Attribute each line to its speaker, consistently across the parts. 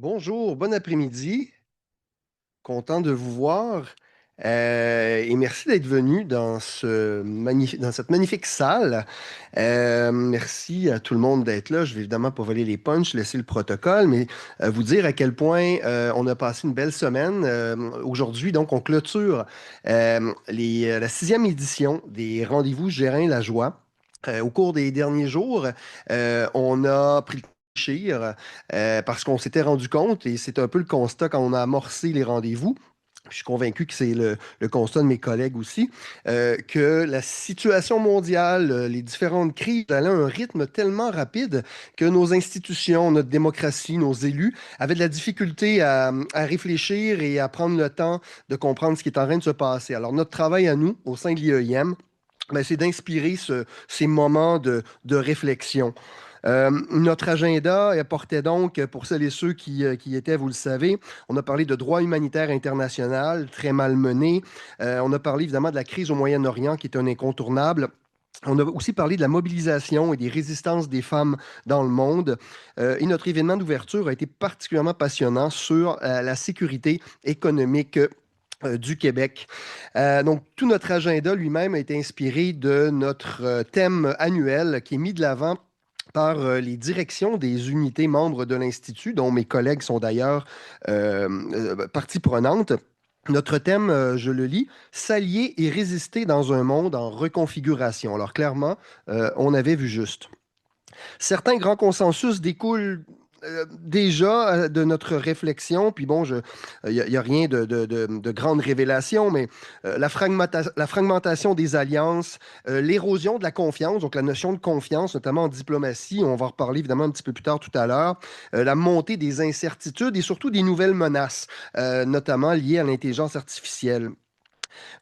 Speaker 1: Bonjour, bon après-midi. Content de vous voir. Et merci d'être venu dans dans cette magnifique salle. Merci à tout le monde d'être là. Je vais évidemment pas voler les punchs, laisser le protocole, mais vous dire à quel point on a passé une belle semaine. Aujourd'hui, donc, on clôture la sixième édition des Rendez-vous Gérin-Lajoie. Au cours des derniers jours, on a pris le temps de réfléchir, parce qu'on s'était rendu compte, et c'est un peu le constat quand on a amorcé les rendez-vous, je suis convaincu que c'est le constat de mes collègues aussi, que la situation mondiale, les différentes crises allaient à un rythme tellement rapide que nos institutions, notre démocratie, nos élus avaient de la difficulté à réfléchir et à prendre le temps de comprendre ce qui est en train de se passer. Alors, notre travail à nous, au sein de l'IEIM, ben, c'est d'inspirer ces moments de réflexion. Notre agenda portait donc, pour celles et ceux qui étaient, vous le savez, on a parlé de droit humanitaire international, très malmené. On a parlé évidemment de la crise au Moyen-Orient, qui est un incontournable. On a aussi parlé de la mobilisation et des résistances des femmes dans le monde. Et notre événement d'ouverture a été particulièrement passionnant sur la sécurité économique du Québec. Donc, tout notre agenda lui-même a été inspiré de notre thème annuel qui est mis de l'avant par les directions des unités membres de l'Institut, dont mes collègues sont d'ailleurs partie prenante. Notre thème, je le lis, s'allier et résister dans un monde en reconfiguration. Alors clairement, on avait vu juste. Certains grands consensus découlent déjà de notre réflexion, puis bon, il n'y a rien de grande révélation, mais la fragmentation des alliances, l'érosion de la confiance, donc la notion de confiance, notamment en diplomatie, on va en reparler évidemment un petit peu plus tard tout à l'heure, la montée des incertitudes et surtout des nouvelles menaces, notamment liées à l'intelligence artificielle.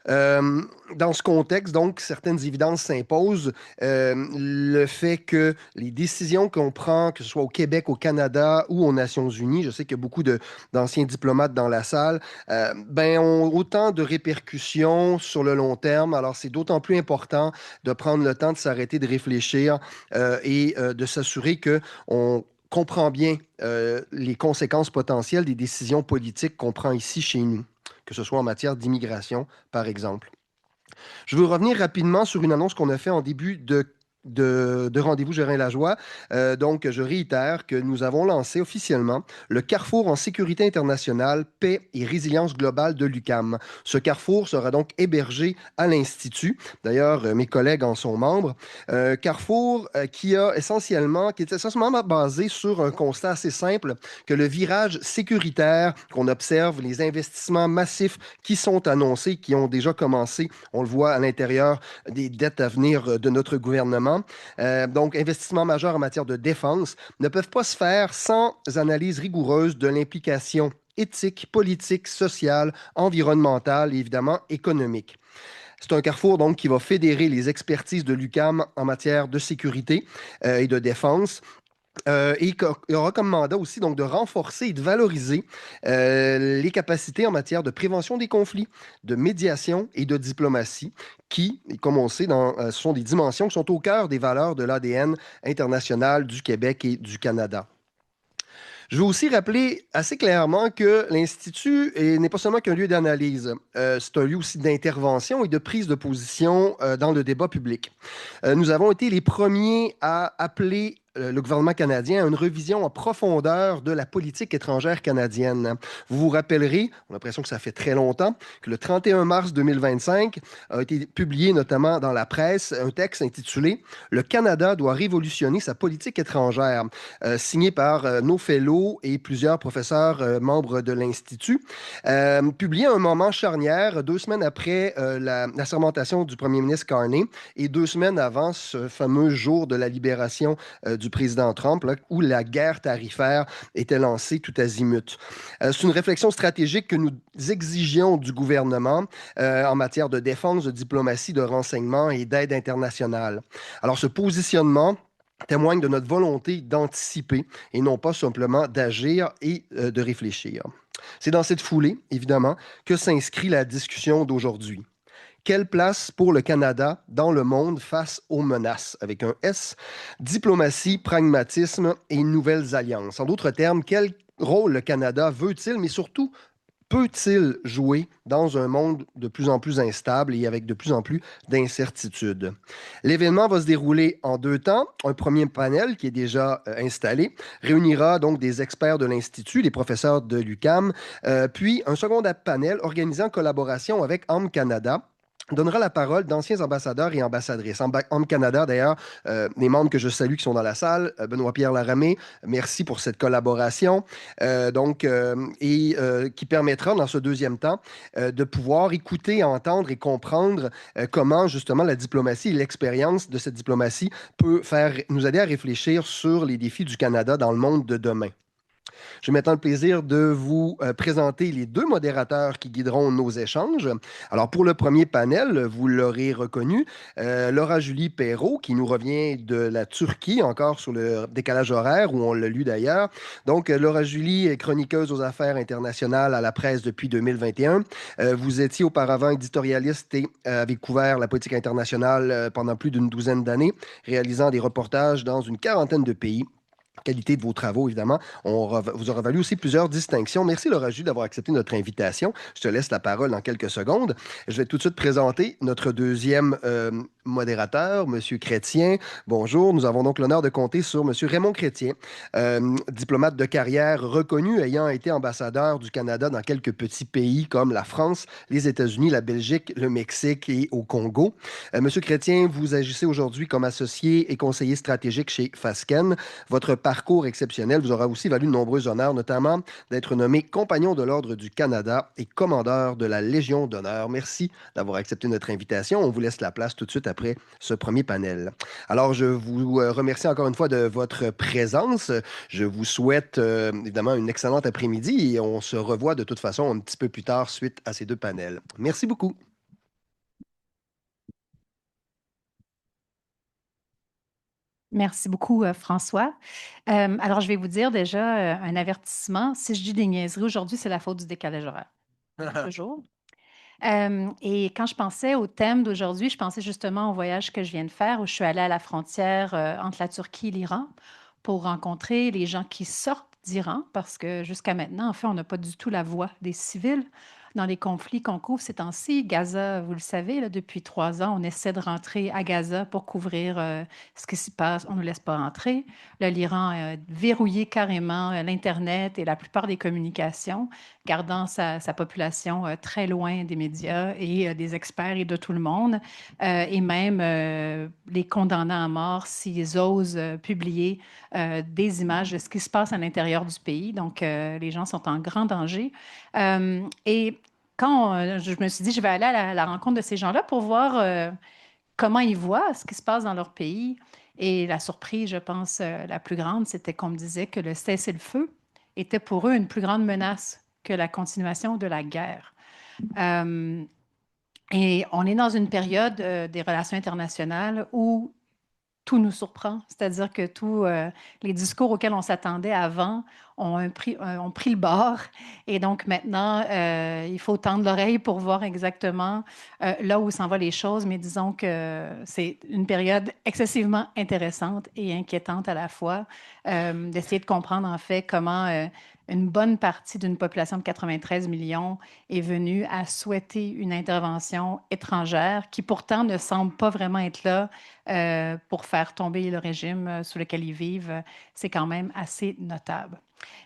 Speaker 1: Euh, Dans ce contexte, donc, certaines évidences s'imposent. Le fait que les décisions qu'on prend, que ce soit au Québec, au Canada ou aux Nations Unies, je sais qu'il y a beaucoup d'anciens diplomates dans la salle, ben, ont autant de répercussions sur le long terme. Alors, c'est d'autant plus important de prendre le temps de s'arrêter, de réfléchir et de s'assurer que on comprend bien les conséquences potentielles des décisions politiques qu'on prend ici chez nous, que ce soit en matière d'immigration, par exemple. Je veux revenir rapidement sur une annonce qu'on a faite en début de Rendez-vous Gérin-Lajoie. Donc, je réitère que nous avons lancé officiellement le Carrefour en sécurité internationale, paix et résilience globale de l'UQAM. Ce carrefour sera donc hébergé à l'Institut. D'ailleurs, mes collègues en sont membres. Carrefour qui est essentiellement basé sur un constat assez simple que le virage sécuritaire qu'on observe, les investissements massifs qui sont annoncés, qui ont déjà commencé, on le voit à l'intérieur des dettes à venir de notre gouvernement. Donc, investissements majeurs en matière de défense ne peuvent pas se faire sans analyse rigoureuse de l'implication éthique, politique, sociale, environnementale et évidemment économique. C'est un carrefour donc qui va fédérer les expertises de l'UQAM en matière de sécurité et de défense. Il aura comme mandat aussi donc de renforcer et de valoriser les capacités en matière de prévention des conflits, de médiation et de diplomatie, qui, comme on le sait, ce sont des dimensions qui sont au cœur des valeurs de l'ADN international du Québec et du Canada. Je veux aussi rappeler assez clairement que l'Institut n'est pas seulement qu'un lieu d'analyse, c'est un lieu aussi d'intervention et de prise de position dans le débat public. Nous avons été les premiers à appeler le gouvernement canadien à une revision en profondeur de la politique étrangère canadienne. Vous vous rappellerez, on a l'impression que ça fait très longtemps, que le 31 mars 2025 a été publié notamment dans la presse un texte intitulé Le Canada doit révolutionner sa politique étrangère, signé par nos fellows et plusieurs professeurs membres de l'Institut, publié à un moment charnière, 2 semaines après la sermentation du premier ministre Carney et 2 semaines avant ce fameux jour de la libération du président Trump, là, où la guerre tarifaire était lancée tout azimut. C'est une réflexion stratégique que nous exigions du gouvernement en matière de défense, de diplomatie, de renseignement et d'aide internationale. Alors, ce positionnement témoigne de notre volonté d'anticiper et non pas simplement d'agir et de réfléchir. C'est dans cette foulée, évidemment, que s'inscrit la discussion d'aujourd'hui. Quelle place pour le Canada dans le monde face aux menaces, avec un S, diplomatie, pragmatisme et nouvelles alliances? En d'autres termes, quelle rôle le Canada veut-il, mais surtout peut-il jouer dans un monde de plus en plus instable et avec de plus en plus d'incertitudes? L'événement va se dérouler en deux temps. Un premier panel qui est déjà installé réunira donc des experts de l'Institut, les professeurs de l'UQAM, puis un second panel organisé en collaboration avec AMM Canada donnera la parole d'anciens ambassadeurs et ambassadrices. AMM Canada, d'ailleurs, les membres que je salue qui sont dans la salle, Benoît-Pierre Laramé, merci pour cette collaboration. Qui permettra dans ce deuxième temps de pouvoir écouter, entendre et comprendre comment justement la diplomatie et l'expérience de cette diplomatie peut nous aider à réfléchir sur les défis du Canada dans le monde de demain. J'ai maintenant le plaisir de vous présenter les deux modérateurs qui guideront nos échanges. Alors, pour le premier panel, vous l'aurez reconnu, Laura Julie Perrault, qui nous revient de la Turquie, encore sur le décalage horaire, où on l'a lu d'ailleurs. Donc, Laura Julie est chroniqueuse aux affaires internationales à la presse depuis 2021. Vous étiez auparavant éditorialiste et avez couvert la politique internationale pendant plus d'une douzaine d'années, réalisant des reportages dans une quarantaine de pays qualité de vos travaux, évidemment. Vous aura valu aussi plusieurs distinctions. Merci, Laura Julie, d'avoir accepté notre invitation. Je te laisse la parole dans quelques secondes. Je vais tout de suite présenter notre deuxième modérateur, M. Chrétien. Bonjour. Nous avons donc l'honneur de compter sur M. Raymond Chrétien, diplomate de carrière reconnu, ayant été ambassadeur du Canada dans quelques petits pays comme la France, les États-Unis, la Belgique, le Mexique et au Congo. M. Chrétien, vous agissez aujourd'hui comme associé et conseiller stratégique chez Fasken. Votre parcours exceptionnel vous aura aussi valu de nombreux honneurs, notamment d'être nommé compagnon de l'Ordre du Canada et commandeur de la Légion d'honneur. Merci d'avoir accepté notre invitation. On vous laisse la place tout de suite après ce premier panel. Alors, je vous remercie encore une fois de votre présence. Je vous souhaite évidemment une excellente après-midi et on se revoit de toute façon un petit peu plus tard suite à ces deux panels. Merci beaucoup.
Speaker 2: Merci beaucoup, François. Alors, je vais vous dire déjà un avertissement. Si je dis des niaiseries aujourd'hui, c'est la faute du décalage horaire. Toujours. Et quand je pensais au thème d'aujourd'hui, je pensais justement au voyage que je viens de faire où je suis allée à la frontière entre la Turquie et l'Iran pour rencontrer les gens qui sortent d'Iran parce que jusqu'à maintenant, en fait, on n'a pas du tout la voix des civils dans les conflits qu'on couvre ces temps-ci. Gaza, vous le savez, là, depuis 3 ans, on essaie de rentrer à Gaza pour couvrir ce qui s'y passe. On ne nous laisse pas rentrer. Là, l'Iran a verrouillé carrément l'Internet et la plupart des communications, gardant sa population très loin des médias et des experts et de tout le monde, et même les condamnant à mort s'ils osent publier des images de ce qui se passe à l'intérieur du pays. Donc, les gens sont en grand danger. Et quand je me suis dit, je vais aller à la rencontre de ces gens-là pour voir comment ils voient ce qui se passe dans leur pays. Et la surprise, je pense, la plus grande, c'était qu'on me disait que le cessez-le-feu était pour eux une plus grande menace que la continuation de la guerre. Euh, et on est dans une période des relations internationales où tout nous surprend, c'est-à-dire que tous les discours auxquels on s'attendait avant ont pris le bord. Et donc maintenant, il faut tendre l'oreille pour voir exactement là où s'en vont les choses. Mais disons que c'est une période excessivement intéressante et inquiétante à la fois, d'essayer de comprendre en fait comment une bonne partie d'une population de 93 millions est venue à souhaiter une intervention étrangère qui pourtant ne semble pas vraiment être là pour faire tomber le régime sous lequel ils vivent. C'est quand même assez notable.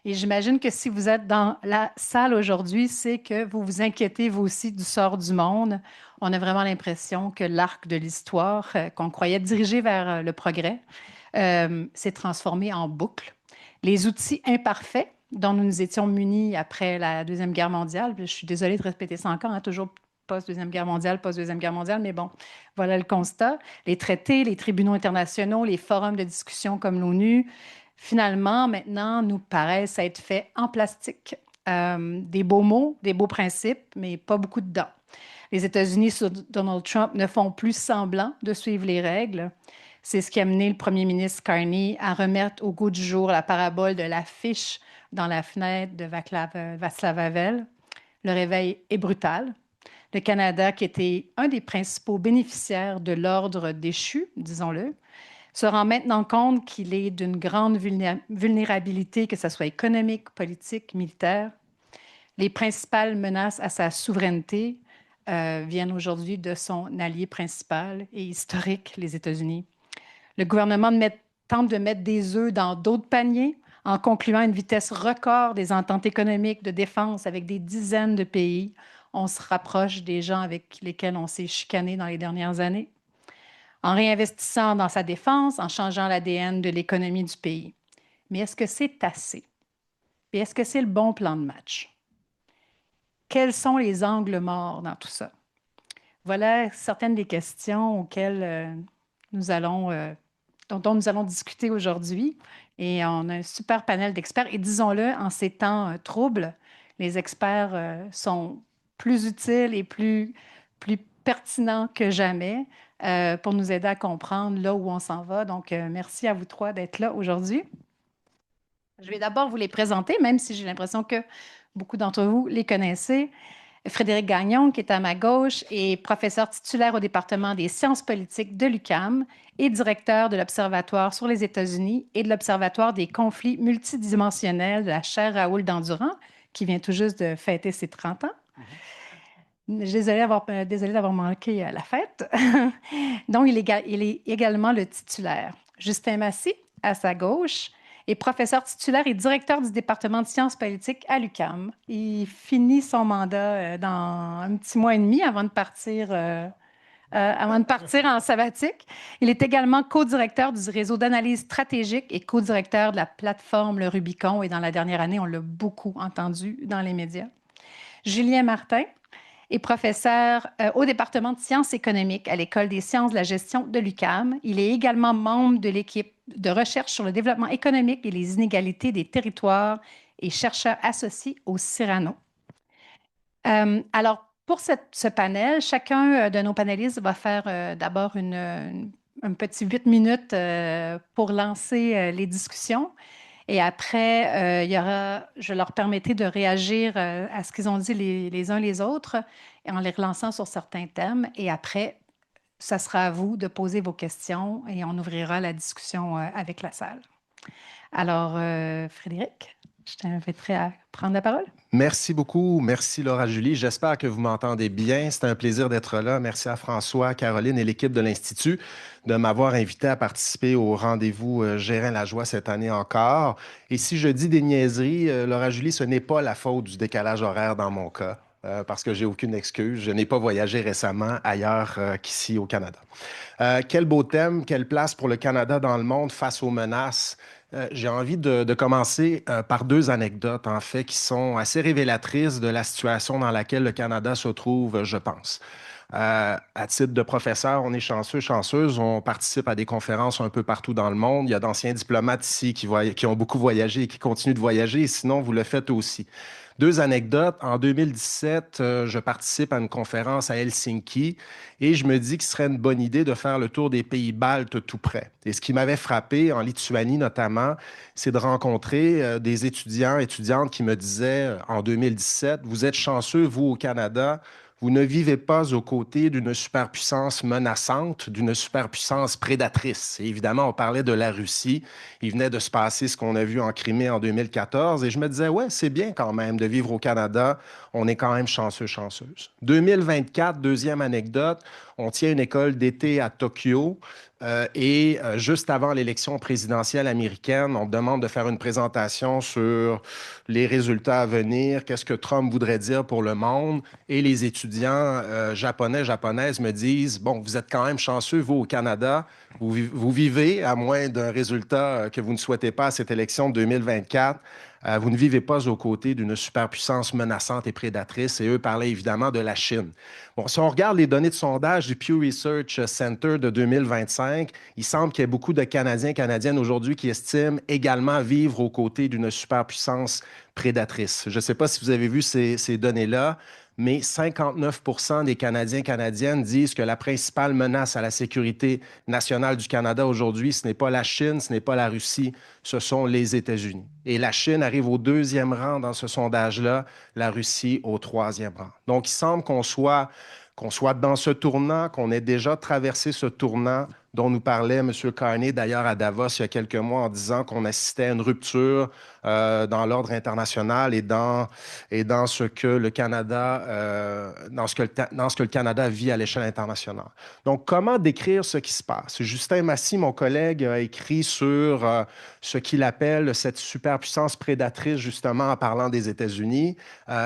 Speaker 2: Et j'imagine que si vous êtes dans la salle aujourd'hui, c'est que vous vous inquiétez vous aussi du sort du monde. On a vraiment l'impression que l'arc de l'histoire qu'on croyait dirigé vers le progrès s'est transformé en boucle. Les outils imparfaits dont nous nous étions munis après la Deuxième Guerre mondiale, je suis désolée de répéter ça encore, hein, toujours post-Deuxième Guerre mondiale, post-Deuxième Guerre mondiale, mais bon, voilà le constat. Les traités, les tribunaux internationaux, les forums de discussion comme l'ONU, finalement, maintenant, nous paraissent être faits en plastique. Des beaux mots, des beaux principes, mais pas beaucoup dedans. Les États-Unis sous Donald Trump ne font plus semblant de suivre les règles. C'est ce qui a mené le premier ministre Carney à remettre au goût du jour la parabole de l'affiche dans la fenêtre de Václav Havel. Le réveil est brutal. Le Canada, qui était un des principaux bénéficiaires de l'ordre déchu, disons-le, se rend maintenant compte qu'il est d'une grande vulnérabilité, que ce soit économique, politique, militaire. Les principales menaces à sa souveraineté viennent aujourd'hui de son allié principal et historique, les États-Unis. Le gouvernement tente de mettre des œufs dans d'autres paniers en concluant à une vitesse record des ententes économiques de défense avec des dizaines de pays. On se rapproche des gens avec lesquels on s'est chicané dans les dernières années, en réinvestissant dans sa défense, en changeant l'ADN de l'économie du pays. Mais est-ce que c'est assez? Et est-ce que c'est le bon plan de match? Quels sont les angles morts dans tout ça? Voilà certaines des questions auxquelles dont nous allons discuter aujourd'hui. Et on a un super panel d'experts. Et disons-le, en ces temps troubles, les experts sont plus utiles et plus pertinents que jamais pour nous aider à comprendre là où on s'en va. Donc, merci à vous trois d'être là aujourd'hui. Je vais d'abord vous les présenter, même si j'ai l'impression que beaucoup d'entre vous les connaissez. Frédéric Gagnon, qui est à ma gauche, est professeur titulaire au département des sciences politiques de l'UQAM et directeur de l'Observatoire sur les États-Unis et de l'Observatoire des conflits multidimensionnels de la chaire Raoul Dandurand, qui vient tout juste de fêter ses 30 ans. Désolée d'avoir manqué la fête. Donc, il est également le titulaire. Justin Massy, à sa gauche, est professeur titulaire et directeur du département de sciences politiques à l'UQAM. Il finit son mandat dans un petit mois et demi avant de partir en sabbatique. Il est également co-directeur du réseau d'analyse stratégique et co-directeur de la plateforme Le Rubicon. Et dans la dernière année, on l'a beaucoup entendu dans les médias. Julien Martin est professeur au département de sciences économiques à l'École des sciences de la gestion de l'UQAM. Il est également membre de l'équipe de recherche sur le développement économique et les inégalités des territoires et chercheur associé au Cyrano. Alors, pour ce panel, chacun de nos panélistes va faire d'abord un petit 8 minutes pour lancer les discussions. Et après, je leur permettrai de réagir à ce qu'ils ont dit les uns les autres en les relançant sur certains thèmes. Et après, ça sera à vous de poser vos questions et on ouvrira la discussion avec la salle. Alors, Frédéric, je t'inviterai à prendre la parole.
Speaker 3: Merci beaucoup. Merci Laura Julie. J'espère que vous m'entendez bien. C'est un plaisir d'être là. Merci à François, Caroline et l'équipe de l'Institut de m'avoir invité à participer au rendez-vous Gérin la joie cette année encore. Et si je dis des niaiseries, Laura Julie, ce n'est pas la faute du décalage horaire dans mon cas. Parce que j'ai aucune excuse. Je n'ai pas voyagé récemment ailleurs qu'ici au Canada. Quel beau thème, quelle place pour le Canada dans le monde face aux menaces. J'ai envie de commencer par deux anecdotes, en fait, qui sont assez révélatrices de la situation dans laquelle le Canada se trouve, je pense. À titre de professeur, on est chanceux, chanceuse. On participe à des conférences un peu partout dans le monde. Il y a d'anciens diplomates ici qui ont beaucoup voyagé et qui continuent de voyager. Et sinon, vous le faites aussi. Deux anecdotes. En 2017, je participe à une conférence à Helsinki et je me dis qu'il serait une bonne idée de faire le tour des pays baltes tout près. Et ce qui m'avait frappé, en Lituanie notamment, c'est de rencontrer des étudiants, étudiantes qui me disaient en 2017, vous êtes chanceux, vous, au Canada, vous ne vivez pas aux côtés d'une superpuissance menaçante, d'une superpuissance prédatrice. Et évidemment, on parlait de la Russie. Il venait de se passer ce qu'on a vu en Crimée en 2014. Et je me disais, ouais, c'est bien quand même de vivre au Canada. On est quand même chanceux, chanceuse. 2024, deuxième anecdote, on tient une école d'été à Tokyo. Juste avant l'élection présidentielle américaine, on me demande de faire une présentation sur les résultats à venir, qu'est-ce que Trump voudrait dire pour le monde. Et les étudiants japonais, japonaises me disent, bon, vous êtes quand même chanceux, vous, au Canada, vous vivez, à moins d'un résultat que vous ne souhaitez pas à cette élection de 2024, vous ne vivez pas aux côtés d'une superpuissance menaçante et prédatrice. Et eux parlaient évidemment de la Chine. Bon, si on regarde les données de sondage du Pew Research Center de 2025, il semble qu'il y ait beaucoup de Canadiens et Canadiennes aujourd'hui qui estiment également vivre aux côtés d'une superpuissance prédatrice. Je ne sais pas si vous avez vu ces données-là, mais 59% des Canadiens et Canadiennes disent que la principale menace à la sécurité nationale du Canada aujourd'hui, ce n'est pas la Chine, ce n'est pas la Russie, ce sont les États-Unis. Et la Chine arrive au deuxième rang dans ce sondage-là, la Russie au troisième rang. Donc, il semble qu'on soit dans ce tournant, qu'on ait déjà traversé ce tournant dont nous parlait M. Carney d'ailleurs à Davos il y a quelques mois en disant qu'on assistait à une rupture dans l'ordre international et dans ce que le Canada, dans ce que le Canada vit à l'échelle internationale. Donc, comment décrire ce qui se passe? Justin Massy, mon collègue, a écrit sur ce qu'il appelle cette superpuissance prédatrice, justement en parlant des États-Unis.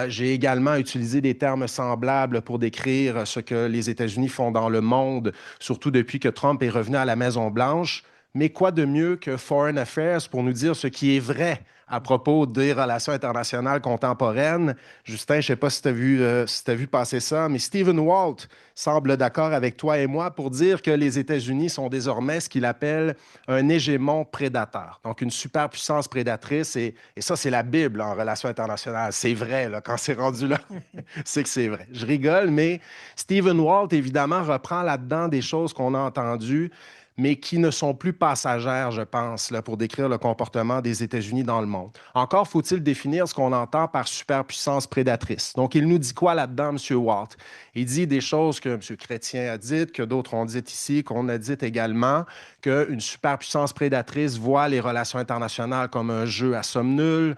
Speaker 3: J'ai également utilisé des termes semblables pour décrire ce que les États-Unis font dans le monde, surtout depuis que Trump est revenu à la Maison-Blanche. Mais quoi de mieux que Foreign Affairs pour nous dire ce qui est vrai à propos des relations internationales contemporaines? Justin, je ne sais pas si tu as vu passer ça, mais Stephen Walt semble d'accord avec toi et moi pour dire que les États-Unis sont désormais ce qu'il appelle un hégémon prédateur, donc une superpuissance prédatrice. Et ça, c'est la Bible en relations internationales. C'est vrai, là, quand c'est rendu là, c'est que c'est vrai. Je rigole, mais Stephen Walt, évidemment, reprend là-dedans des choses qu'on a entendues, mais qui ne sont plus passagères, je pense, là, pour décrire le comportement des États-Unis dans le monde. Encore faut-il définir ce qu'on entend par superpuissance prédatrice. Donc, il nous dit quoi là-dedans, M. Walt? Il dit des choses que M. Chrétien a dites, que d'autres ont dites ici, qu'on a dites également, qu'une superpuissance prédatrice voit les relations internationales comme un jeu à somme nulle,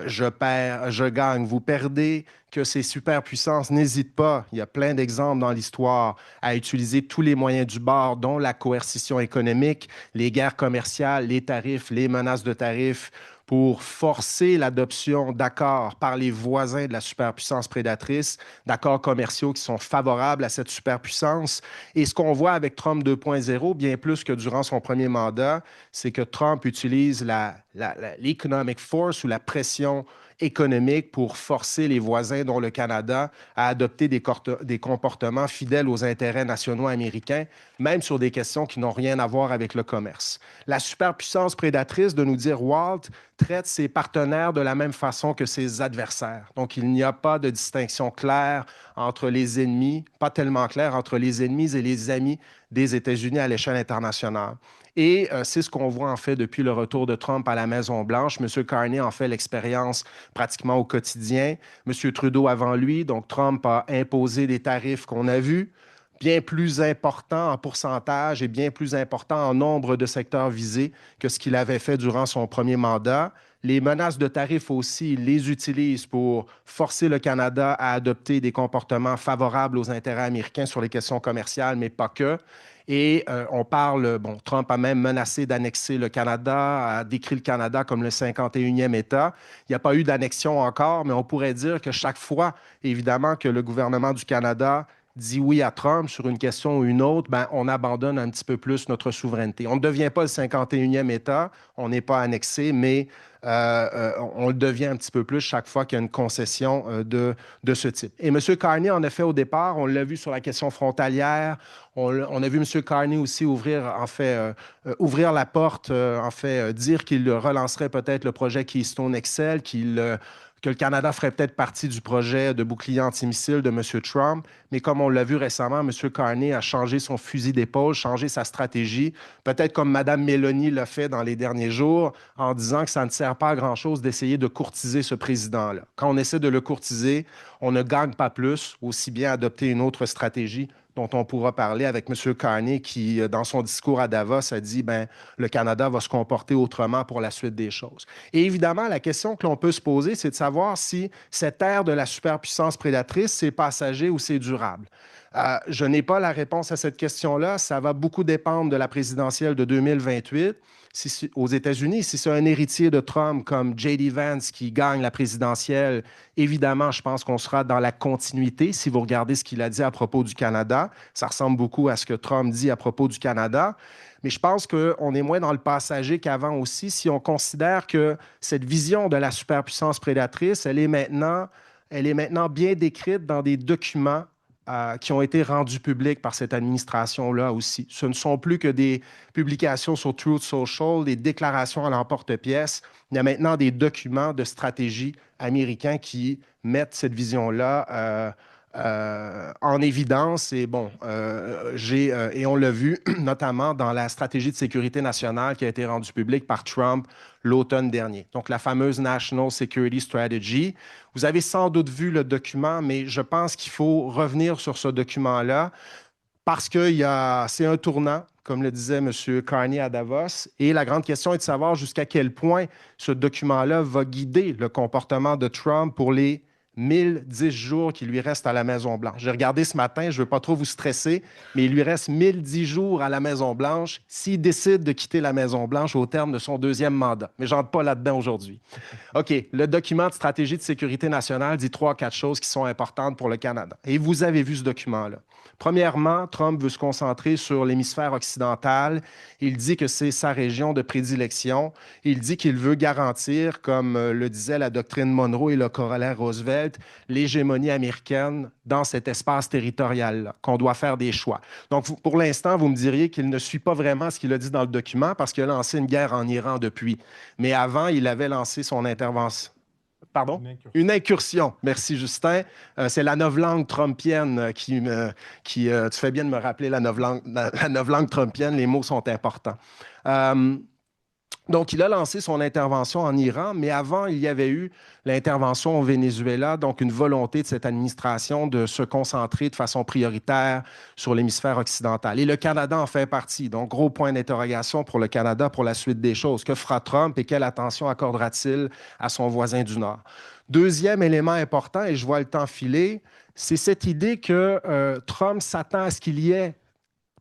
Speaker 3: je perds, je gagne, vous perdez, que ces superpuissances n'hésitent pas, il y a plein d'exemples dans l'histoire, à utiliser tous les moyens du bord, dont la coercition économique, les guerres commerciales, les tarifs, les menaces de tarifs, pour forcer l'adoption d'accords par les voisins de la superpuissance prédatrice, d'accords commerciaux qui sont favorables à cette superpuissance. Et ce qu'on voit avec Trump 2.0, bien plus que durant son premier mandat, c'est que Trump utilise l'economic force ou la pression économique pour forcer les voisins, dont le Canada, à adopter des comportements fidèles aux intérêts nationaux américains, même sur des questions qui n'ont rien à voir avec le commerce. La superpuissance prédatrice, de nous dire Walt, traite ses partenaires de la même façon que ses adversaires. Donc, il n'y a pas de distinction claire entre les ennemis, pas tellement claire entre les ennemis et les amis des États-Unis à l'échelle internationale. Et c'est ce qu'on voit en fait depuis le retour de Trump à la Maison-Blanche. M. Carney en fait l'expérience pratiquement au quotidien. M. Trudeau avant lui, donc Trump a imposé des tarifs qu'on a vus, bien plus importants en pourcentage et bien plus importants en nombre de secteurs visés que ce qu'il avait fait durant son premier mandat. Les menaces de tarifs aussi, il les utilise pour forcer le Canada à adopter des comportements favorables aux intérêts américains sur les questions commerciales, mais pas que. Et on parle, bon, Trump a même menacé d'annexer le Canada, a décrit le Canada comme le 51e État. Il n'y a pas eu d'annexion encore, mais on pourrait dire que chaque fois, évidemment, que le gouvernement du Canada dit oui à Trump sur une question ou une autre, ben, on abandonne un petit peu plus notre souveraineté. On ne devient pas le 51e État, on n'est pas annexé, mais on le devient un petit peu plus chaque fois qu'il y a une concession de ce type. Et M. Carney, en effet, au départ, on l'a vu sur la question frontalière, on a vu M. Carney aussi ouvrir la porte, dire qu'il relancerait peut-être le projet Keystone XL, que le Canada ferait peut-être partie du projet de bouclier antimissile de M. Trump. Mais comme on l'a vu récemment, M. Carney a changé son fusil d'épaule, changé sa stratégie, peut-être comme Mme Mélanie l'a fait dans les derniers jours, en disant que ça ne sert pas à grand-chose d'essayer de courtiser ce président-là. Quand on essaie de le courtiser, on ne gagne pas plus, aussi bien adopter une autre stratégie dont on pourra parler avec M. Carney qui, dans son discours à Davos, a dit ben, le Canada va se comporter autrement pour la suite des choses. Et évidemment, la question que l'on peut se poser, c'est de savoir si cette ère de la superpuissance prédatrice, c'est passager ou c'est durable. Je n'ai pas la réponse à cette question-là. Ça va beaucoup dépendre de la présidentielle de 2028. Aux États-Unis, si c'est un héritier de Trump comme J.D. Vance qui gagne la présidentielle, évidemment, je pense qu'on sera dans la continuité. Si vous regardez ce qu'il a dit à propos du Canada, ça ressemble beaucoup à ce que Trump dit à propos du Canada. Mais je pense qu'on est moins dans le passager qu'avant aussi si on considère que cette vision de la superpuissance prédatrice, elle est maintenant bien décrite dans des documents qui ont été rendus publics par cette administration-là aussi. Ce ne sont plus que des publications sur Truth Social, des déclarations à l'emporte-pièce. Il y a maintenant des documents de stratégie américains qui mettent cette vision-là en évidence. Et bon, et on l'a vu notamment dans la stratégie de sécurité nationale qui a été rendue publique par Trump l'automne dernier. Donc, la fameuse National Security Strategy. Vous avez sans doute vu le document, mais je pense qu'il faut revenir sur ce document-là parce que c'est un tournant comme le disait M. Carney à Davos. Et la grande question est de savoir jusqu'à quel point ce document-là va guider le comportement de Trump pour les 1010 jours qui lui restent à la Maison-Blanche. J'ai regardé ce matin, je ne veux pas trop vous stresser, mais il lui reste 1010 jours à la Maison-Blanche s'il décide de quitter la Maison-Blanche au terme de son deuxième mandat. Mais je n'entre pas là-dedans aujourd'hui. OK, le document de stratégie de sécurité nationale dit 3-4 choses qui sont importantes pour le Canada. Et vous avez vu ce document-là. Premièrement, Trump veut se concentrer sur l'hémisphère occidental. Il dit que c'est sa région de prédilection. Il dit qu'il veut garantir, comme le disait la doctrine Monroe et le corollaire Roosevelt, l'hégémonie américaine dans cet espace territorial-là, qu'on doit faire des choix. Donc, pour l'instant, vous me diriez qu'il ne suit pas vraiment ce qu'il a dit dans le document parce qu'il a lancé une guerre en Iran depuis. Mais avant, il avait lancé son intervention. Pardon? Une incursion. Merci, Justin. C'est la novlangue trumpienne tu fais bien de me rappeler la novlangue trumpienne. Les mots sont importants. Donc, il a lancé son intervention en Iran, mais avant, il y avait eu l'intervention au Venezuela, donc une volonté de cette administration de se concentrer de façon prioritaire sur l'hémisphère occidental. Et le Canada en fait partie. Donc, gros point d'interrogation pour le Canada pour la suite des choses. Que fera Trump et quelle attention accordera-t-il à son voisin du Nord? Deuxième élément important, et je vois le temps filer, c'est cette idée que Trump s'attend à ce qu'il y ait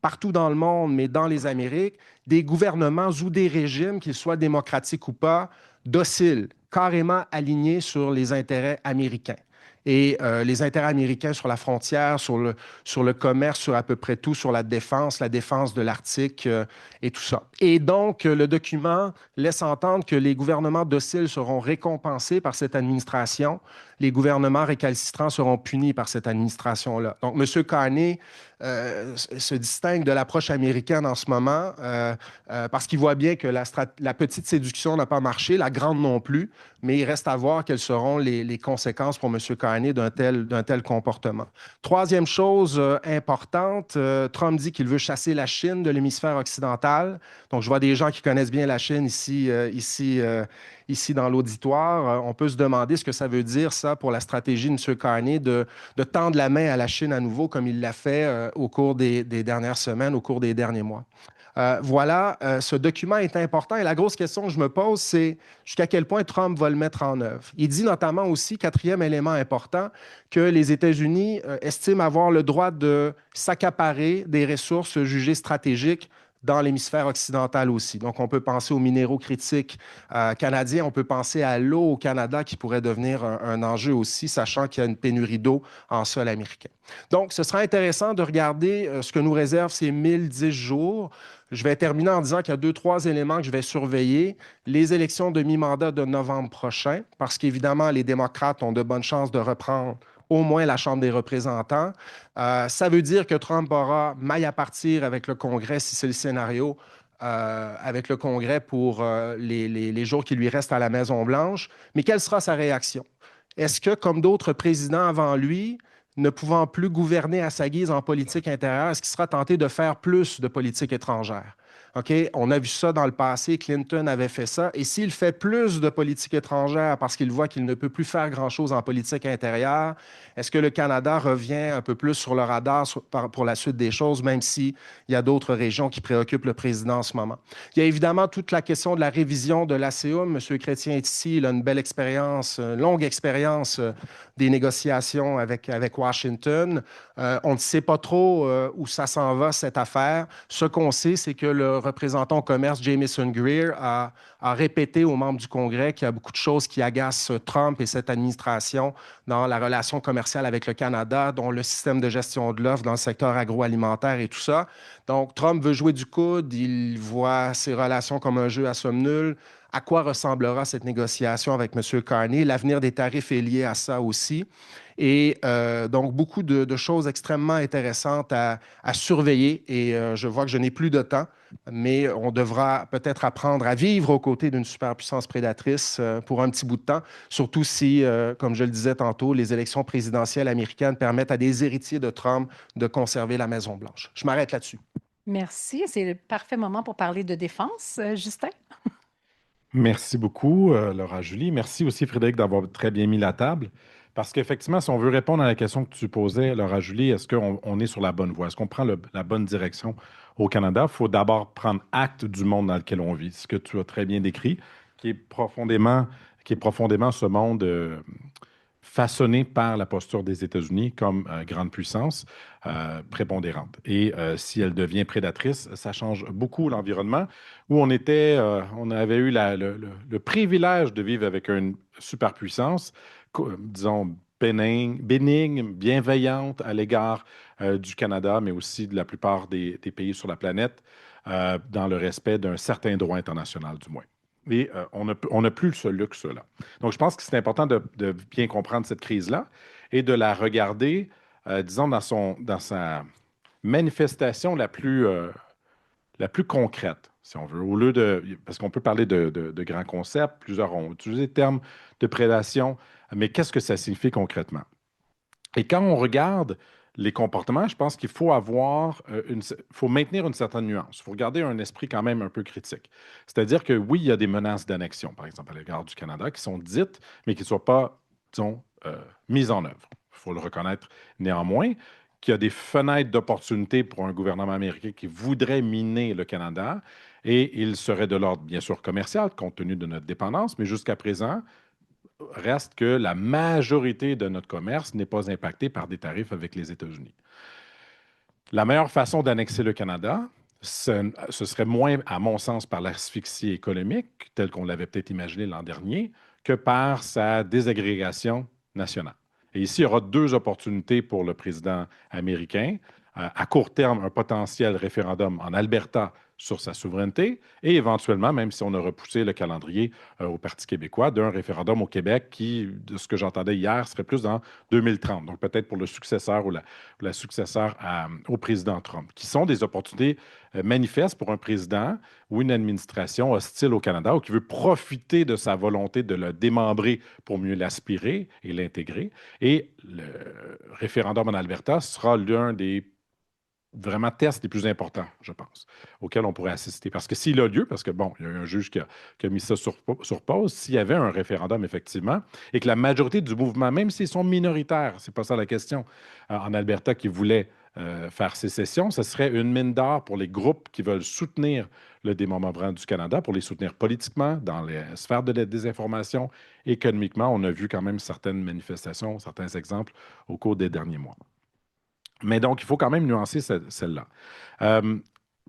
Speaker 3: partout dans le monde, mais dans les Amériques, des gouvernements ou des régimes, qu'ils soient démocratiques ou pas, dociles, carrément alignés sur les intérêts américains. Et les intérêts américains sur la frontière, sur le commerce, sur à peu près tout, sur la défense de l'Arctique et tout ça. Et donc, le document laisse entendre que les gouvernements dociles seront récompensés par cette administration, les gouvernements récalcitrants seront punis par cette administration-là. Donc, M. Carney se distingue de l'approche américaine en ce moment parce qu'il voit bien que la petite séduction n'a pas marché, la grande non plus, mais il reste à voir quelles seront les conséquences pour M. Carney d'un tel comportement. Troisième chose importante, Trump dit qu'il veut chasser la Chine de l'hémisphère occidental. Donc, je vois des gens qui connaissent bien la Chine ici dans l'auditoire. On peut se demander ce que ça veut dire, ça, pour la stratégie de M. Carney de tendre la main à la Chine à nouveau, comme il l'a fait au cours des dernières semaines, au cours des derniers mois. Voilà, ce document est important et la grosse question que je me pose, c'est jusqu'à quel point Trump va le mettre en œuvre. Il dit notamment aussi, quatrième élément important, que les États-Unis estiment avoir le droit de s'accaparer des ressources jugées stratégiques dans l'hémisphère occidental aussi. Donc, on peut penser aux minéraux critiques canadiens, on peut penser à l'eau au Canada qui pourrait devenir un enjeu aussi, sachant qu'il y a une pénurie d'eau en sol américain. Donc, ce sera intéressant de regarder ce que nous réservent ces 1010 jours. Je vais terminer en disant qu'il y a 2-3 éléments que je vais surveiller. Les élections de mi-mandat de novembre prochain, parce qu'évidemment, les démocrates ont de bonnes chances de reprendre au moins la Chambre des représentants. Ça veut dire que Trump aura maille à partir avec le Congrès, si c'est le scénario, avec le Congrès pour les jours qui lui restent à la Maison-Blanche. Mais quelle sera sa réaction? Est-ce que, comme d'autres présidents avant lui, ne pouvant plus gouverner à sa guise en politique intérieure, est-ce qu'il sera tenté de faire plus de politique étrangère? OK? On a vu ça dans le passé, Clinton avait fait ça. Et s'il fait plus de politique étrangère parce qu'il voit qu'il ne peut plus faire grand-chose en politique intérieure, est-ce que le Canada revient un peu plus sur le radar pour la suite des choses, même s'il y a d'autres régions qui préoccupent le président en ce moment? Il y a évidemment toute la question de la révision de l'ACUM. M. Chrétien est ici, il a une belle expérience, une longue expérience des négociations avec Washington. On ne sait pas trop où ça s'en va, cette affaire. Ce qu'on sait, c'est que le représentant au commerce, Jamieson Greer, a répété aux membres du Congrès qu'il y a beaucoup de choses qui agacent Trump et cette administration dans la relation commerciale avec le Canada, dont le système de gestion de l'offre dans le secteur agroalimentaire et tout ça. Donc, Trump veut jouer du coude, il voit ses relations comme un jeu à somme nulle. À quoi ressemblera cette négociation avec M. Carney? L'avenir des tarifs est lié à ça aussi. Et donc, beaucoup de choses extrêmement intéressantes à surveiller. Et je vois que je n'ai plus de temps, mais on devra peut-être apprendre à vivre aux côtés d'une superpuissance prédatrice pour un petit bout de temps, surtout si, comme je le disais tantôt, les élections présidentielles américaines permettent à des héritiers de Trump de conserver la Maison-Blanche. Je m'arrête là-dessus.
Speaker 2: Merci. C'est le parfait moment pour parler de défense, Justin.
Speaker 4: Merci beaucoup, Laura Julie. Merci aussi, Frédéric, d'avoir très bien mis la table. Parce qu'effectivement, si on veut répondre à la question que tu posais, Laura Julie, est-ce qu'on est sur la bonne voie? Est-ce qu'on prend la bonne direction au Canada? Il faut d'abord prendre acte du monde dans lequel on vit, ce que tu as très bien décrit, qui est profondément ce monde façonné par la posture des États-Unis comme grande puissance prépondérante. Et si elle devient prédatrice, ça change beaucoup l'environnement où on avait eu le privilège de vivre avec une superpuissance, disons, bénigne, bienveillante à l'égard du Canada, mais aussi de la plupart des pays sur la planète, dans le respect d'un certain droit international, du moins. Et on n'a plus ce luxe-là. Donc, je pense que c'est important de bien comprendre cette crise-là et de la regarder, disons, dans sa manifestation la plus concrète, si on veut. Parce qu'on peut parler de grands concepts, plusieurs ont utilisé le terme de prédation, mais qu'est-ce que ça signifie concrètement? Et quand on regarde les comportements, je pense qu'il faut faut maintenir une certaine nuance. Il faut garder un esprit quand même un peu critique. C'est-à-dire que oui, il y a des menaces d'annexion, par exemple, à l'égard du Canada, qui sont dites, mais qui ne sont pas, disons, mises en œuvre. Il faut le reconnaître néanmoins qu'il y a des fenêtres d'opportunité pour un gouvernement américain qui voudrait miner le Canada, et il serait de l'ordre, bien sûr, commercial, compte tenu de notre dépendance, mais jusqu'à présent, reste que la majorité de notre commerce n'est pas impactée par des tarifs avec les États-Unis. La meilleure façon d'annexer le Canada, ce serait moins, à mon sens, par l'asphyxie économique, telle qu'on l'avait peut-être imaginé l'an dernier, que par sa désagrégation nationale. Et ici, il y aura deux opportunités pour le président américain. À court terme, un potentiel référendum en Alberta sur sa souveraineté et éventuellement, même si on a repoussé le calendrier au Parti québécois, d'un référendum au Québec qui, de ce que j'entendais hier, serait plus dans 2030. Donc peut-être pour le successeur ou la successeur au président Trump, qui sont des opportunités manifestes pour un président ou une administration hostile au Canada ou qui veut profiter de sa volonté de le démembrer pour mieux l'aspirer et l'intégrer. Et le référendum en Alberta sera l'un des vraiment tests les plus importants, je pense, auxquels on pourrait assister. Parce que s'il a lieu, parce que bon, il y a eu un juge qui a mis ça sur pause, s'il y avait un référendum, effectivement, et que la majorité du mouvement, même s'ils sont minoritaires, c'est pas ça la question, en Alberta, qui voulait faire sécession, ce serait une mine d'or pour les groupes qui veulent soutenir le démembrement du Canada, pour les soutenir politiquement, dans les sphères de la désinformation, économiquement. On a vu quand même certaines manifestations, certains exemples au cours des derniers mois. Mais donc, il faut quand même nuancer celle-là.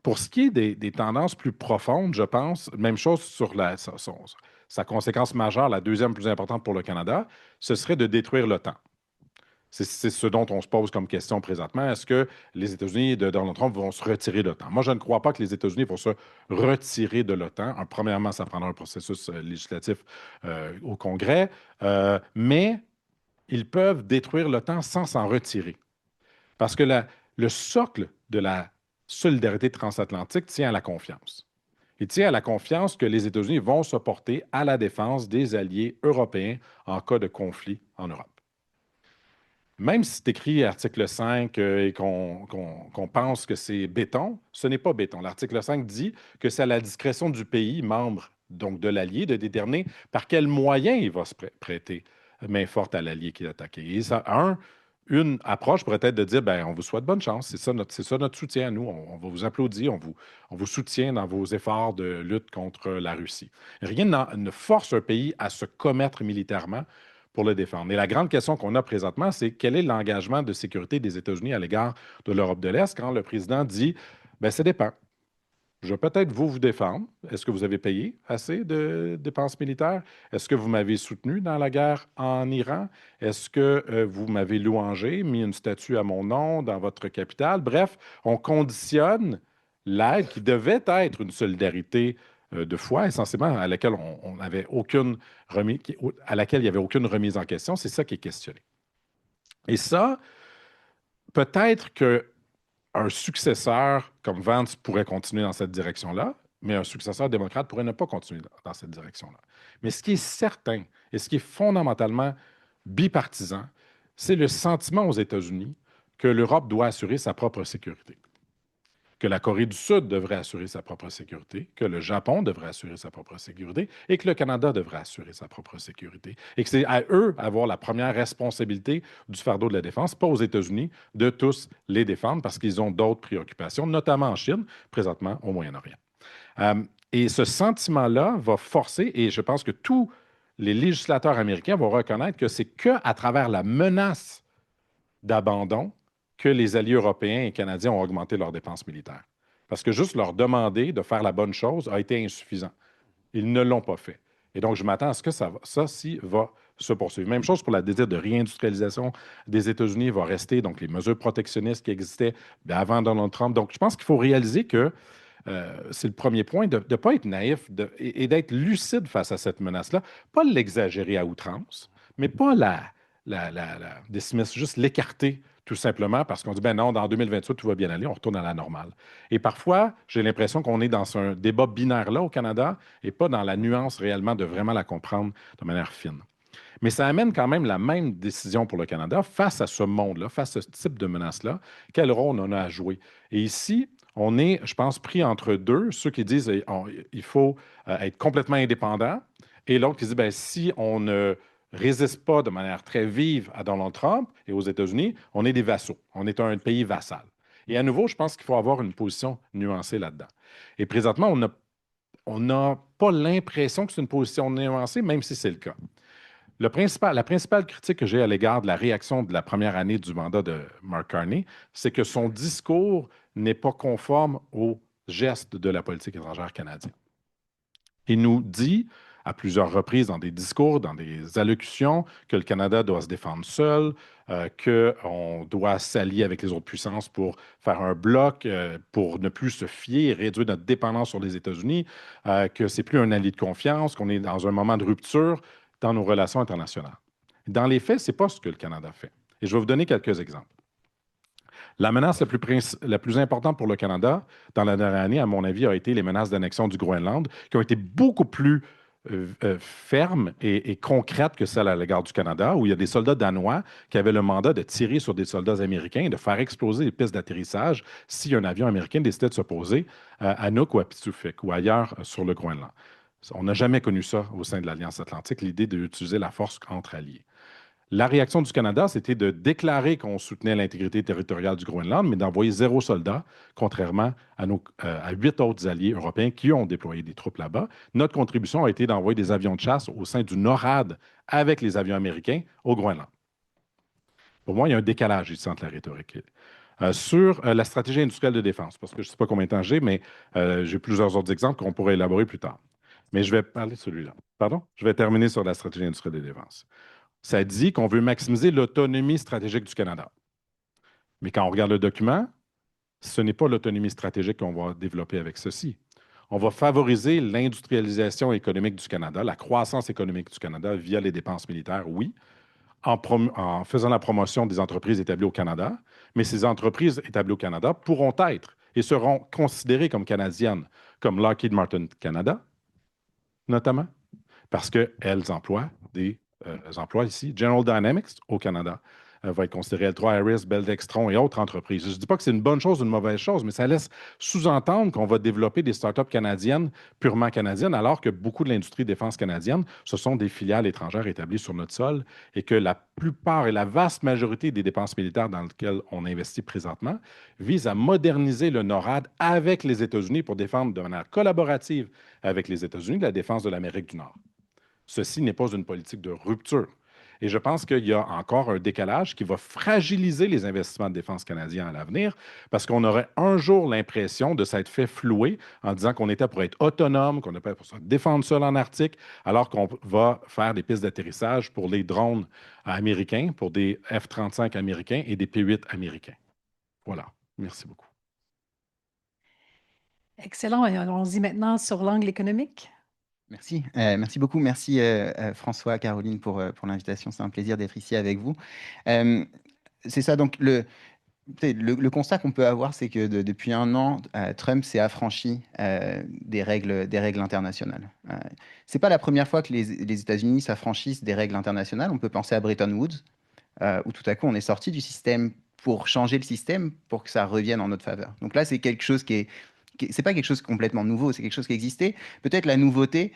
Speaker 4: Pour ce qui est des tendances plus profondes, je pense, même chose sur sa conséquence majeure, la deuxième plus importante pour le Canada, ce serait de détruire l'OTAN. C'est ce dont on se pose comme question présentement. Est-ce que les États-Unis de Donald Trump vont se retirer de l'OTAN? Moi, je ne crois pas que les États-Unis vont se retirer de l'OTAN. Premièrement, ça prendra un processus législatif au Congrès, mais ils peuvent détruire l'OTAN sans s'en retirer. Parce que le socle de la solidarité transatlantique tient à la confiance. Il tient à la confiance que les États-Unis vont se porter à la défense des alliés européens en cas de conflit en Europe. Même si c'est écrit article 5 et qu'on pense que c'est béton, ce n'est pas béton. L'article 5 dit que c'est à la discrétion du pays membre, donc de l'allié, de déterminer par quels moyens il va se prêter main forte à l'allié qui est attaqué. Et ça, une approche pourrait être de dire, ben, on vous souhaite bonne chance, c'est ça notre soutien à nous, on va vous applaudir, on vous soutient dans vos efforts de lutte contre la Russie. Rien ne force un pays à se commettre militairement pour le défendre. Et la grande question qu'on a présentement, c'est quel est l'engagement de sécurité des États-Unis à l'égard de l'Europe de l'Est quand le président dit, ben, ça dépend. Je vais peut-être vous défendre. Est-ce que vous avez payé assez de dépenses militaires? Est-ce que vous m'avez soutenu dans la guerre en Iran? Est-ce que vous m'avez louangé, mis une statue à mon nom dans votre capitale? Bref, on conditionne l'aide qui devait être une solidarité de foi, essentiellement, à laquelle on avait aucune à laquelle il n'y avait aucune remise en question. C'est ça qui est questionné. Et ça, peut-être que un successeur comme Vance pourrait continuer dans cette direction-là, mais un successeur démocrate pourrait ne pas continuer dans cette direction-là. Mais ce qui est certain et ce qui est fondamentalement bipartisan, c'est le sentiment aux États-Unis que l'Europe doit assurer sa propre sécurité. que la Corée du Sud devrait assurer sa propre sécurité, que le Japon devrait assurer sa propre sécurité et que le Canada devrait assurer sa propre sécurité. Et que c'est à eux d'avoir la première responsabilité du fardeau de la défense, pas aux États-Unis, de tous les défendre parce qu'ils ont d'autres préoccupations, notamment en Chine, présentement au Moyen-Orient. Euh, et ce sentiment-là va forcer, et je pense que tous les législateurs américains vont reconnaître que c'est qu'à travers la menace d'abandon que les alliés européens et canadiens ont augmenté leurs dépenses militaires. Parce que juste leur demander de faire la bonne chose a été insuffisant. Ils ne l'ont pas fait. Et donc, je m'attends à ce que ça va se poursuivre. Même chose pour la désir de réindustrialisation des États-Unis va rester, donc les mesures protectionnistes qui existaient avant Donald Trump. Donc, je pense qu'il faut réaliser que c'est le premier point, de ne pas être naïf et d'être lucide face à cette menace-là. Pas l'exagérer à outrance, mais pas la dismiss, juste l'écarter tout simplement parce qu'on dit, ben non, dans 2028, tout va bien aller, on retourne à la normale. Et parfois, j'ai l'impression qu'on est dans un débat binaire-là au Canada et pas dans la nuance réellement de vraiment la comprendre de manière fine. Mais ça amène quand même la même décision pour le Canada face à ce monde-là, face à ce type de menace-là. Quel rôle on a à jouer? Et ici, on est, je pense, pris entre deux, ceux qui disent qu'il faut être complètement indépendant et l'autre qui dit, ben, si on ne résiste pas de manière très vive à Donald Trump et aux États-Unis, on est des vassaux. On est un pays vassal. Et à nouveau, je pense qu'il faut avoir une position nuancée là-dedans. Et présentement, on n'a pas l'impression que c'est une position nuancée, même si c'est le cas. La principale critique que j'ai à l'égard de la réaction de la première année du mandat de Mark Carney, c'est que son discours n'est pas conforme aux gestes de la politique étrangère canadienne. Il nous dit à plusieurs reprises dans des discours, dans des allocutions, que le Canada doit se défendre seul, qu'on doit s'allier avec les autres puissances pour faire un bloc, pour ne plus se fier et réduire notre dépendance sur les États-Unis, que c'est plus un allié de confiance, qu'on est dans un moment de rupture dans nos relations internationales. Dans les faits, ce n'est pas ce que le Canada fait. Et je vais vous donner quelques exemples. La menace la plus importante pour le Canada dans la dernière année, à mon avis, a été les menaces d'annexion du Groenland, qui ont été beaucoup plus fermes et concrètes que celles à l'égard du Canada, où il y a des soldats danois qui avaient le mandat de tirer sur des soldats américains et de faire exploser les pistes d'atterrissage si un avion américain décidait de se poser à Nuuk ou à Pituffik ou ailleurs sur le Groenland. On n'a jamais connu ça au sein de l'Alliance Atlantique, l'idée d'utiliser la force entre alliés. La réaction du Canada, c'était de déclarer qu'on soutenait l'intégrité territoriale du Groenland, mais d'envoyer 0 soldat, contrairement à 8 autres alliés européens qui ont déployé des troupes là-bas. Notre contribution a été d'envoyer des avions de chasse au sein du NORAD avec les avions américains au Groenland. Pour moi, il y a un décalage ici entre la rhétorique. Sur la stratégie industrielle de défense, parce que je ne sais pas combien de temps j'ai, mais j'ai plusieurs autres exemples qu'on pourrait élaborer plus tard. Mais je vais parler de celui-là. Pardon? Je vais terminer sur la stratégie industrielle de défense. Ça dit qu'on veut maximiser l'autonomie stratégique du Canada. Mais quand on regarde le document, ce n'est pas l'autonomie stratégique qu'on va développer avec ceci. On va favoriser l'industrialisation économique du Canada, la croissance économique du Canada via les dépenses militaires, oui, en faisant la promotion des entreprises établies au Canada, mais ces entreprises établies au Canada pourront être et seront considérées comme canadiennes, comme Lockheed Martin Canada, notamment, parce qu'elles emploient des emplois ici. General Dynamics au Canada va être considéré L3 Harris, Bell Textron et autres entreprises. Je ne dis pas que c'est une bonne chose ou une mauvaise chose, mais ça laisse sous-entendre qu'on va développer des startups canadiennes, purement canadiennes, alors que beaucoup de l'industrie de défense canadienne, ce sont des filiales étrangères établies sur notre sol et que la plupart et la vaste majorité des dépenses militaires dans lesquelles on investit présentement visent à moderniser le NORAD avec les États-Unis pour défendre de manière collaborative avec les États-Unis la défense de l'Amérique du Nord. Ceci n'est pas une politique de rupture. Et je pense qu'il y a encore un décalage qui va fragiliser les investissements de défense canadiens à l'avenir parce qu'on aurait un jour l'impression de s'être fait flouer en disant qu'on était pour être autonome, qu'on était pour se défendre seul en Arctique, alors qu'on va faire des pistes d'atterrissage pour les drones américains, pour des F-35 américains et des P-8 américains. Voilà. Merci beaucoup.
Speaker 2: Excellent. Allons-y maintenant sur l'angle économique.
Speaker 5: Merci. Merci beaucoup. Merci François, Caroline pour l'invitation. C'est un plaisir d'être ici avec vous. C'est ça, donc le constat qu'on peut avoir, c'est que depuis un an, Trump s'est affranchi des règles internationales. C'est pas la première fois que les États-Unis s'affranchissent des règles internationales. On peut penser à Bretton Woods, où tout à coup on est sorti du système pour changer le système pour que ça revienne en notre faveur. Donc là, c'est quelque chose c'est pas quelque chose de complètement nouveau, c'est quelque chose qui existait. Peut-être la nouveauté,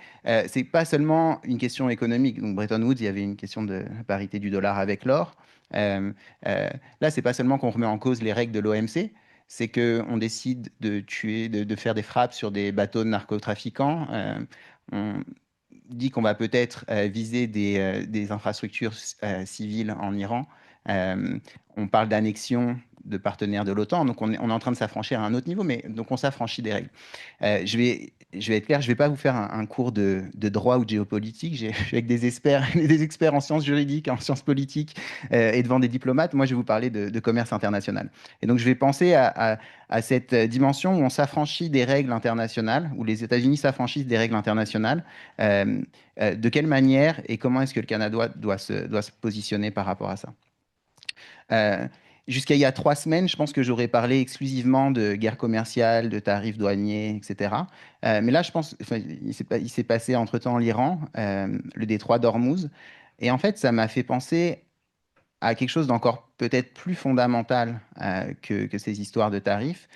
Speaker 5: c'est pas seulement une question économique. Donc Bretton Woods, il y avait une question de parité du dollar avec l'or. Euh, Là, c'est pas seulement qu'on remet en cause les règles de l'OMC, c'est qu'on décide de tuer, de faire des frappes sur des bateaux de narcotrafiquants. On dit qu'on va peut-être viser des infrastructures civiles en Iran. Euh, on parle d'annexion de partenaires de l'OTAN, donc on est en train de s'affranchir à un autre niveau, mais donc on s'affranchit des règles. Je vais être clair, je ne vais pas vous faire un cours de droit ou de géopolitique. Je suis avec des experts en sciences juridiques, en sciences politiques et devant des diplomates. Moi, je vais vous parler de commerce international. Et donc, je vais penser à cette dimension où on s'affranchit des règles internationales, où les États-Unis s'affranchissent des règles internationales. Euh, de quelle manière et comment est-ce que le Canada doit se positionner par rapport à ça? Euh, Jusqu'à il y a 3 semaines, je pense que j'aurais parlé exclusivement de guerre commerciale, de tarifs douaniers, etc. Mais là, je pense, enfin, il s'est passé entre-temps l'Iran, le détroit d'Ormuz. Et en fait, ça m'a fait penser à quelque chose d'encore peut-être plus fondamental que ces histoires de tarifs,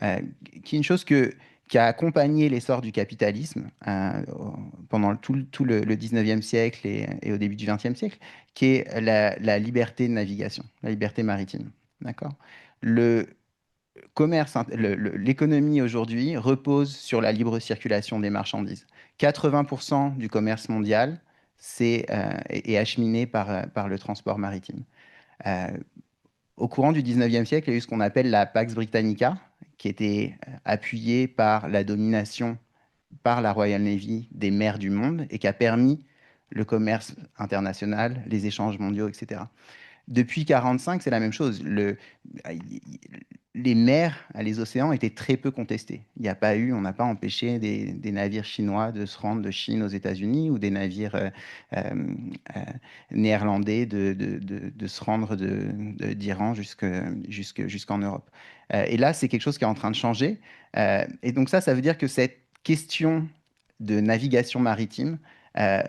Speaker 5: euh, qui est une chose qui a accompagné l'essor du capitalisme pendant tout le 19e siècle et au début du 20e siècle, qui est la liberté de navigation, la liberté maritime. D'accord? Le l'économie aujourd'hui repose sur la libre circulation des marchandises. 80% du commerce mondial est acheminé par le transport maritime. Euh, Au courant du 19e siècle, il y a eu ce qu'on appelle la Pax Britannica, qui était appuyée par la domination par la Royal Navy des mers du monde et qui a permis le commerce international, les échanges mondiaux, etc. Depuis 1945, c'est la même chose. Les mers, les océans étaient très peu contestés. On n'a pas empêché des navires chinois de se rendre de Chine aux États-Unis ou des navires euh, euh, néerlandais de se rendre d'Iran jusqu'en Europe. Et là, c'est quelque chose qui est en train de changer. Et donc ça veut dire que cette question de navigation maritime euh,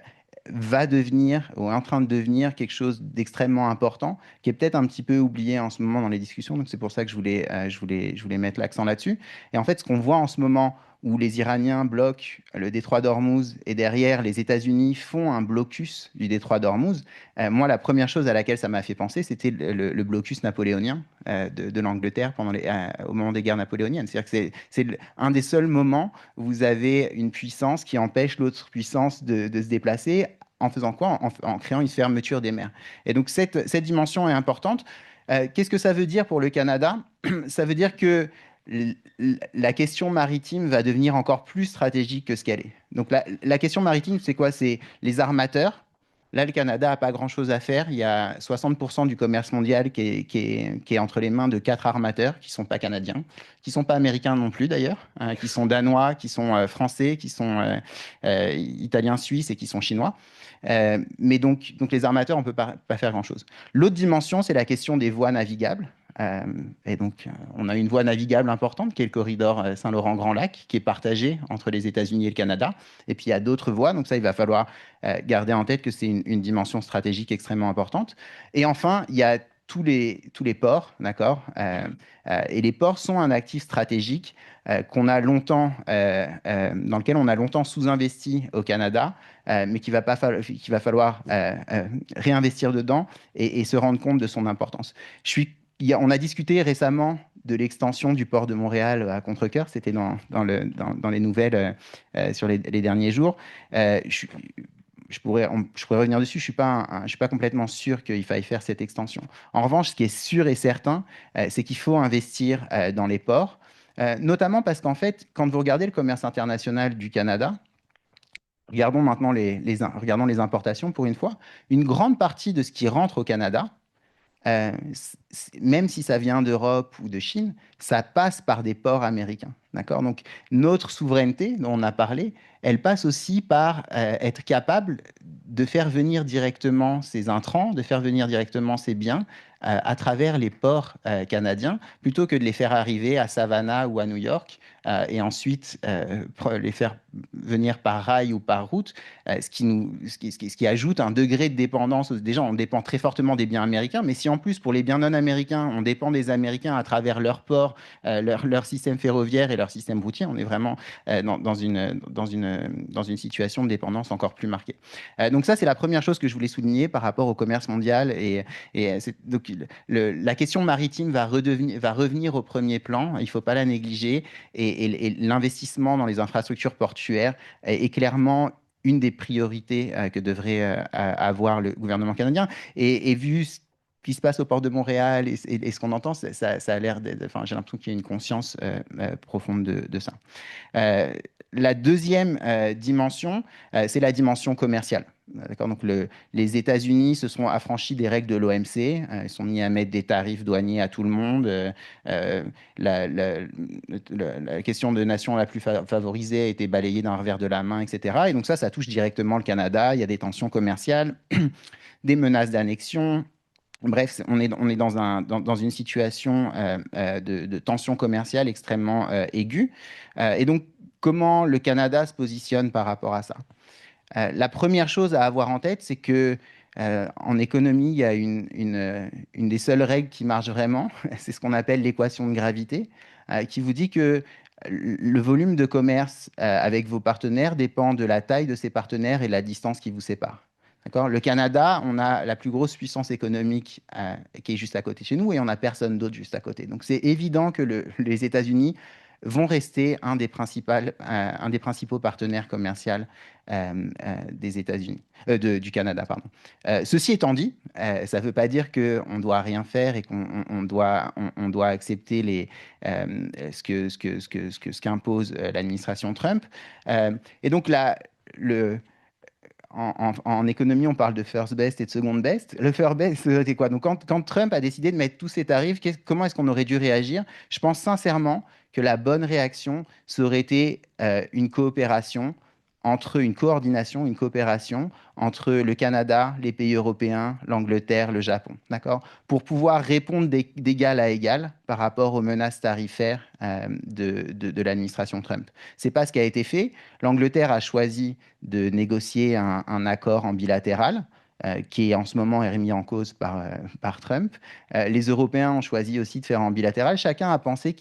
Speaker 5: va devenir, ou est en train de devenir quelque chose d'extrêmement important, qui est peut-être un petit peu oublié en ce moment dans les discussions. Donc c'est pour ça que je voulais mettre l'accent là-dessus. Et en fait, ce qu'on voit en ce moment, où les Iraniens bloquent le détroit d'Ormuz et derrière les États-Unis font un blocus du détroit d'Ormuz, moi la première chose à laquelle ça m'a fait penser, c'était le blocus napoléonien de l'Angleterre au moment des guerres napoléoniennes. C'est-à-dire que c'est un des seuls moments où vous avez une puissance qui empêche l'autre puissance de se déplacer. En faisant quoi? En créant une fermeture des mers. Et donc cette dimension est importante. Qu'est-ce que ça veut dire pour le Canada? Ça veut dire que la question maritime va devenir encore plus stratégique que ce qu'elle est. Donc la question maritime, c'est quoi? C'est les armateurs. Là, le Canada n'a pas grand-chose à faire. Il y a 60% du commerce mondial qui est entre les mains de 4 armateurs qui ne sont pas canadiens, qui ne sont pas américains non plus d'ailleurs, qui sont danois, qui sont français, qui sont italiens, suisses et qui sont chinois. Mais donc les armateurs, on ne peut pas faire grand-chose. L'autre dimension, c'est la question des voies navigables. Et donc, on a une voie navigable importante qui est le corridor Saint-Laurent-Grand Lac, qui est partagé entre les États-Unis et le Canada. Et puis, il y a d'autres voies. Donc, ça, il va falloir garder en tête que c'est une dimension stratégique extrêmement importante. Et enfin, il y a tous les ports, d'accord? Et les ports sont un actif stratégique dans lequel on a longtemps sous-investi au Canada, mais qu'il va falloir réinvestir dedans et se rendre compte de son importance. On a discuté récemment de l'extension du port de Montréal à Contrecœur, c'était dans les nouvelles sur les derniers jours. Je pourrais revenir dessus, je suis pas complètement sûr qu'il faille faire cette extension. En revanche, ce qui est sûr et certain, c'est qu'il faut investir dans les ports, notamment parce qu'en fait, quand vous regardez le commerce international du Canada, regardons maintenant regardons les importations pour une fois, une grande partie de ce qui rentre au Canada, même si ça vient d'Europe ou de Chine, ça passe par des ports américains. D'accord? Donc, notre souveraineté, dont on a parlé, elle passe aussi par être capable de faire venir directement ces intrants, de faire venir directement ces biens à travers les ports canadiens, plutôt que de les faire arriver à Savannah ou à New York et ensuite les faire venir par rail ou par route, ce qui ajoute un degré de dépendance. Déjà, on dépend très fortement des biens américains, mais si en plus, pour les biens non américains, Américains, on dépend des Américains à travers leurs ports, leur système ferroviaire et leur système routier. On est vraiment dans une situation de dépendance encore plus marquée. Donc ça, c'est la première chose que je voulais souligner par rapport au commerce mondial. Donc, la question maritime va revenir au premier plan. Il ne faut pas la négliger. Et l'investissement dans les infrastructures portuaires est clairement une des priorités que devrait avoir le gouvernement canadien. Et vu ce qui se passe au port de Montréal et ce qu'on entend, ça a l'air enfin, j'ai l'impression qu'il y a une conscience profonde de ça. La deuxième dimension, c'est la dimension commerciale. D'accord, donc les États-Unis se sont affranchis des règles de l'OMC. Ils sont mis à mettre des tarifs douaniers à tout le monde. La question de nation la plus favorisée a été balayée d'un revers de la main, etc. Et donc ça touche directement le Canada. Il y a des tensions commerciales, des menaces d'annexion. Bref, on est dans une situation de tension commerciale extrêmement aiguë. Et donc, comment le Canada se positionne par rapport à ça? La première chose à avoir en tête, c'est que en économie, il y a une des seules règles qui marche vraiment, c'est ce qu'on appelle l'équation de gravité, qui vous dit que le volume de commerce avec vos partenaires dépend de la taille de ces partenaires et de la distance qui vous sépare. D'accord? Le Canada, on a la plus grosse puissance économique qui est juste à côté de chez nous et on n'a personne d'autre juste à côté. Donc c'est évident que les États-Unis vont rester un des principaux partenaires commerciaux des États-Unis, du Canada, pardon. Ceci étant dit, ça ne veut pas dire qu'on ne doit rien faire et qu'on doit accepter ce qu'impose l'administration Trump. Et donc en économie, on parle de first best et de second best. Le first best, c'était quoi? Donc, quand Trump a décidé de mettre tous ces tarifs, comment est-ce qu'on aurait dû réagir? Je pense sincèrement que la bonne réaction, ça aurait été une coopération une coopération entre le Canada, les pays européens, l'Angleterre, le Japon, d'accord? Pour pouvoir répondre d'égal à égal par rapport aux menaces tarifaires de l'administration Trump. C'est pas ce qui a été fait. L'Angleterre a choisi de négocier un accord en bilatéral qui en ce moment est remis en cause par Trump. Les Européens ont choisi aussi de faire en bilatéral. Chacun a pensé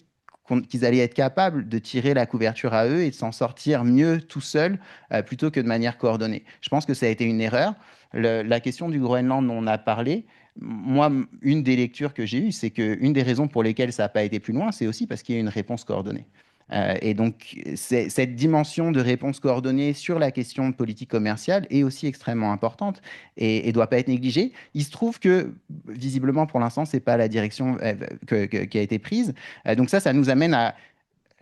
Speaker 5: qu'ils allaient être capables de tirer la couverture à eux et de s'en sortir mieux tout seul plutôt que de manière coordonnée. Je pense que ça a été une erreur. La question du Groenland dont on a parlé, moi, une des lectures que j'ai eues, c'est qu'une des raisons pour lesquelles ça n'a pas été plus loin, c'est aussi parce qu'il y a une réponse coordonnée. Et donc, cette dimension de réponse coordonnée sur la question de politique commerciale est aussi extrêmement importante et ne doit pas être négligée. Il se trouve que, visiblement, pour l'instant, ce n'est pas la direction qui a été prise. Donc ça nous amène à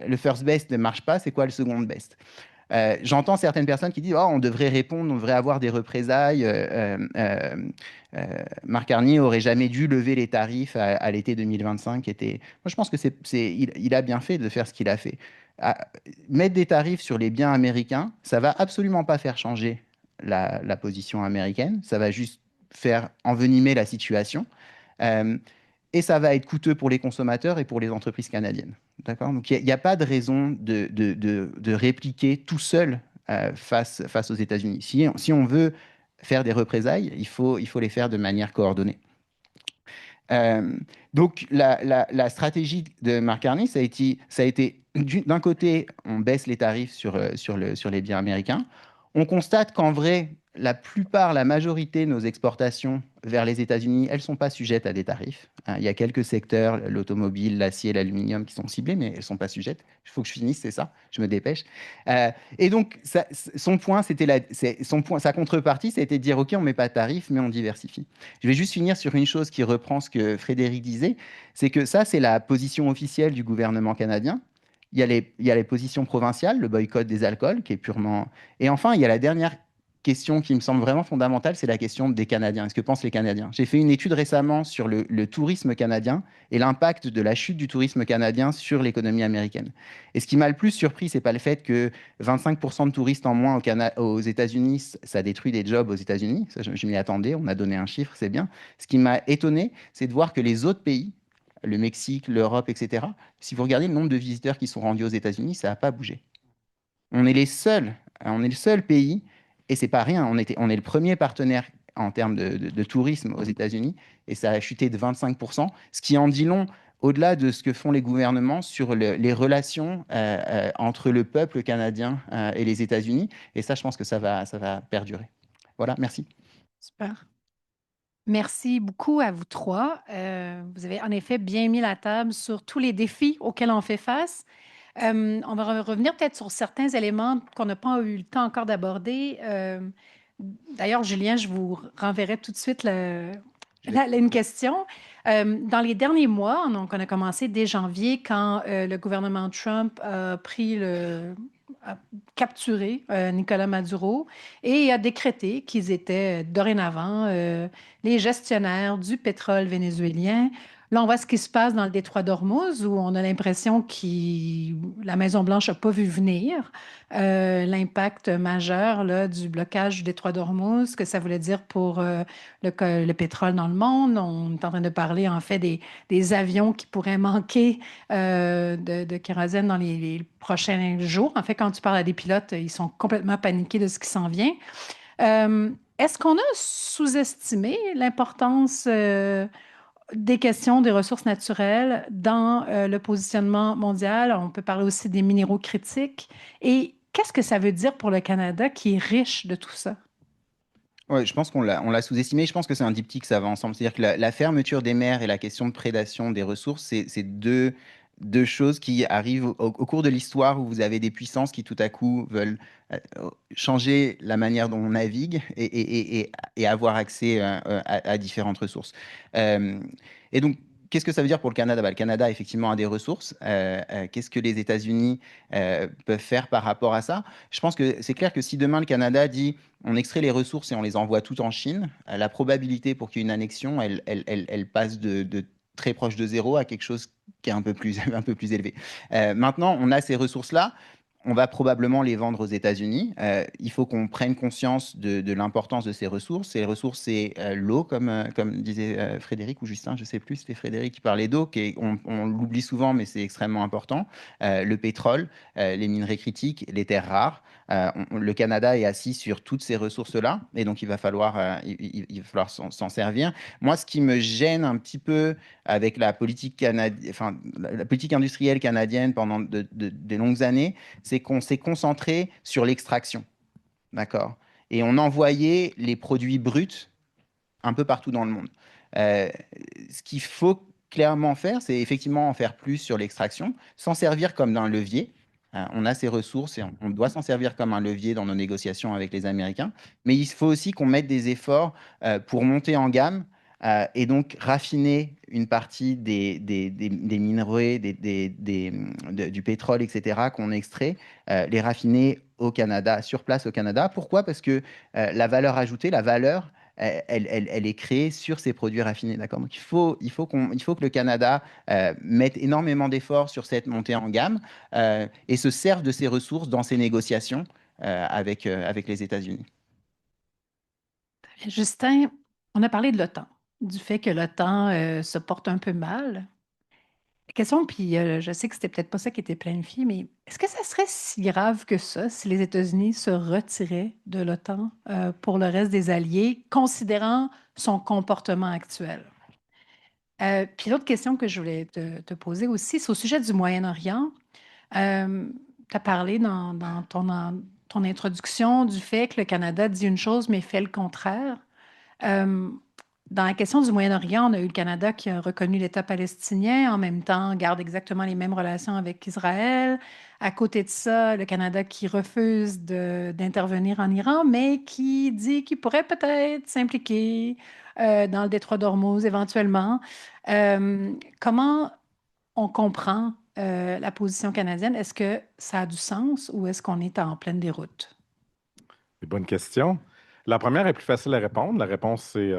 Speaker 5: le first best ne marche pas, c'est quoi le second best? J'entends certaines personnes qui disent on devrait répondre, on devrait avoir des représailles. Marc Carney aurait jamais dû lever les tarifs à l'été 2025. Moi, je pense que il a bien fait de faire ce qu'il a fait. Mettre des tarifs sur les biens américains, ça va absolument pas faire changer la position américaine. Ça va juste faire envenimer la situation. Et ça va être coûteux pour les consommateurs et pour les entreprises canadiennes. D'accord? Donc, il n'y a pas de raison de répliquer tout seul face aux États-Unis. Si on veut faire des représailles, il faut les faire de manière coordonnée. Donc, la stratégie de Mark Carney, ça a été d'un côté, on baisse les tarifs sur les biens américains. On constate qu'en vrai, la majorité de nos exportations vers les États-Unis, elles ne sont pas sujettes à des tarifs. Il y a quelques secteurs, l'automobile, l'acier, l'aluminium, qui sont ciblés, mais elles ne sont pas sujettes. Il faut que je finisse, c'est ça, je me dépêche. Et donc, sa contrepartie, c'était de dire, OK, on ne met pas de tarifs, mais on diversifie. Je vais juste finir sur une chose qui reprend ce que Frédéric disait, c'est que ça, c'est la position officielle du gouvernement canadien. Il y a les positions provinciales, le boycott des alcools, qui est purement... Et enfin, il y a la dernière question qui me semble vraiment fondamentale, c'est la question des Canadiens. Est-ce que pensent les Canadiens? J'ai fait une étude récemment sur le tourisme canadien et l'impact de la chute du tourisme canadien sur l'économie américaine. Et ce qui m'a le plus surpris, c'est pas le fait que 25% de touristes en moins aux États-Unis, ça détruit des jobs aux États-Unis. Ça, je m'y attendais, on a donné un chiffre, c'est bien. Ce qui m'a étonné, c'est de voir que les autres pays, le Mexique, l'Europe, etc., si vous regardez le nombre de visiteurs qui sont rendus aux États-Unis, ça n'a pas bougé. On est le seul pays, et c'est pas rien, on est le premier partenaire en termes de tourisme aux États-Unis, et ça a chuté de 25%, ce qui en dit long au-delà de ce que font les gouvernements sur les relations entre le peuple canadien et les États-Unis. Et ça, je pense que ça va perdurer. Voilà, merci.
Speaker 2: Super. Merci beaucoup à vous trois. Vous avez en effet bien mis la table sur tous les défis auxquels on fait face. On va revenir peut-être sur certains éléments qu'on n'a pas eu le temps encore d'aborder. D'ailleurs, Julien, je vous renverrai tout de suite une question. Dans les derniers mois, donc on a commencé dès janvier quand le gouvernement Trump a capturé Nicolas Maduro et a décrété qu'ils étaient dorénavant les gestionnaires du pétrole vénézuélien. Là, on voit ce qui se passe dans le détroit d'Ormuz, où on a l'impression que la Maison-Blanche n'a pas vu venir l'impact majeur là, du blocage du détroit d'Ormuz, que ça voulait dire pour le pétrole dans le monde. On est en train de parler, en fait, des avions qui pourraient manquer de kérosène dans les prochains jours. En fait, quand tu parles à des pilotes, ils sont complètement paniqués de ce qui s'en vient. Est-ce qu'on a sous-estimé l'importance des questions des ressources naturelles dans le positionnement mondial? On peut parler aussi des minéraux critiques. Et qu'est-ce que ça veut dire pour le Canada qui est riche de tout ça?
Speaker 5: Ouais, je pense qu'on l'a sous-estimé. Je pense que c'est un diptyque, ça va ensemble. C'est-à-dire que la fermeture des mers et la question de prédation des ressources, c'est deux choses qui arrivent au cours de l'histoire où vous avez des puissances qui tout à coup veulent changer la manière dont on navigue et avoir accès à différentes ressources. Euh, et donc, qu'est-ce que ça veut dire pour le Canada? Bah, le Canada, effectivement, a des ressources. Qu'est-ce que les États-Unis peuvent faire par rapport à ça? Je pense que c'est clair que si demain le Canada dit on extrait les ressources et on les envoie toutes en Chine, la probabilité pour qu'il y ait une annexion, elle passe de très proche de zéro à quelque chose qui est un peu plus, un peu plus élevé. Maintenant, on a ces ressources-là. On va probablement les vendre aux États-Unis. Il faut qu'on prenne conscience de l'importance de ces ressources. Ces ressources, c'est l'eau, comme disait Frédéric ou Justin, je ne sais plus, c'était Frédéric qui parlait d'eau, on l'oublie souvent, mais c'est extrêmement important. Le pétrole, les minerais critiques, les terres rares. Le Canada est assis sur toutes ces ressources-là, et donc il va falloir s'en servir. Moi, ce qui me gêne un petit peu avec la politique enfin, la politique industrielle canadienne pendant des longues années, c'est qu'on s'est concentré sur l'extraction, d'accord? Et on envoyait les produits bruts un peu partout dans le monde. Euh, Ce qu'il faut clairement faire, c'est effectivement en faire plus sur l'extraction, s'en servir comme d'un levier. On a ces ressources et on doit s'en servir comme un levier dans nos négociations avec les Américains. Mais il faut aussi qu'on mette des efforts pour monter en gamme et donc raffiner une partie des minerais, du pétrole, etc., qu'on extrait, les raffiner au Canada, sur place au Canada. Pourquoi? Parce que la valeur ajoutée, la valeur, elle est créée sur ces produits raffinés, d'accord? Donc il faut que le Canada mette énormément d'efforts sur cette montée en gamme et se serve de ces ressources dans ses négociations avec les États-Unis.
Speaker 2: Justin, on a parlé de l'OTAN, du fait que l'OTAN se porte un peu mal. Question, puis je sais que c'était peut-être pas ça qui était planifié, mais est-ce que ça serait si grave que ça si les États-Unis se retiraient de l'OTAN pour le reste des alliés, considérant son comportement actuel? Puis l'autre question que je voulais te poser aussi, c'est au sujet du Moyen-Orient. Tu as parlé dans ton introduction du fait que le Canada dit une chose mais fait le contraire. Euh, Dans la question du Moyen-Orient, on a eu le Canada qui a reconnu l'État palestinien, en même temps garde exactement les mêmes relations avec Israël. À côté de ça, le Canada qui refuse d'intervenir en Iran, mais qui dit qu'il pourrait peut-être s'impliquer dans le détroit d'Ormuz éventuellement. Comment on comprend la position canadienne? Est-ce que ça a du sens ou est-ce qu'on est en pleine déroute?
Speaker 4: Des bonnes questions. La première est plus facile à répondre. La réponse, c'est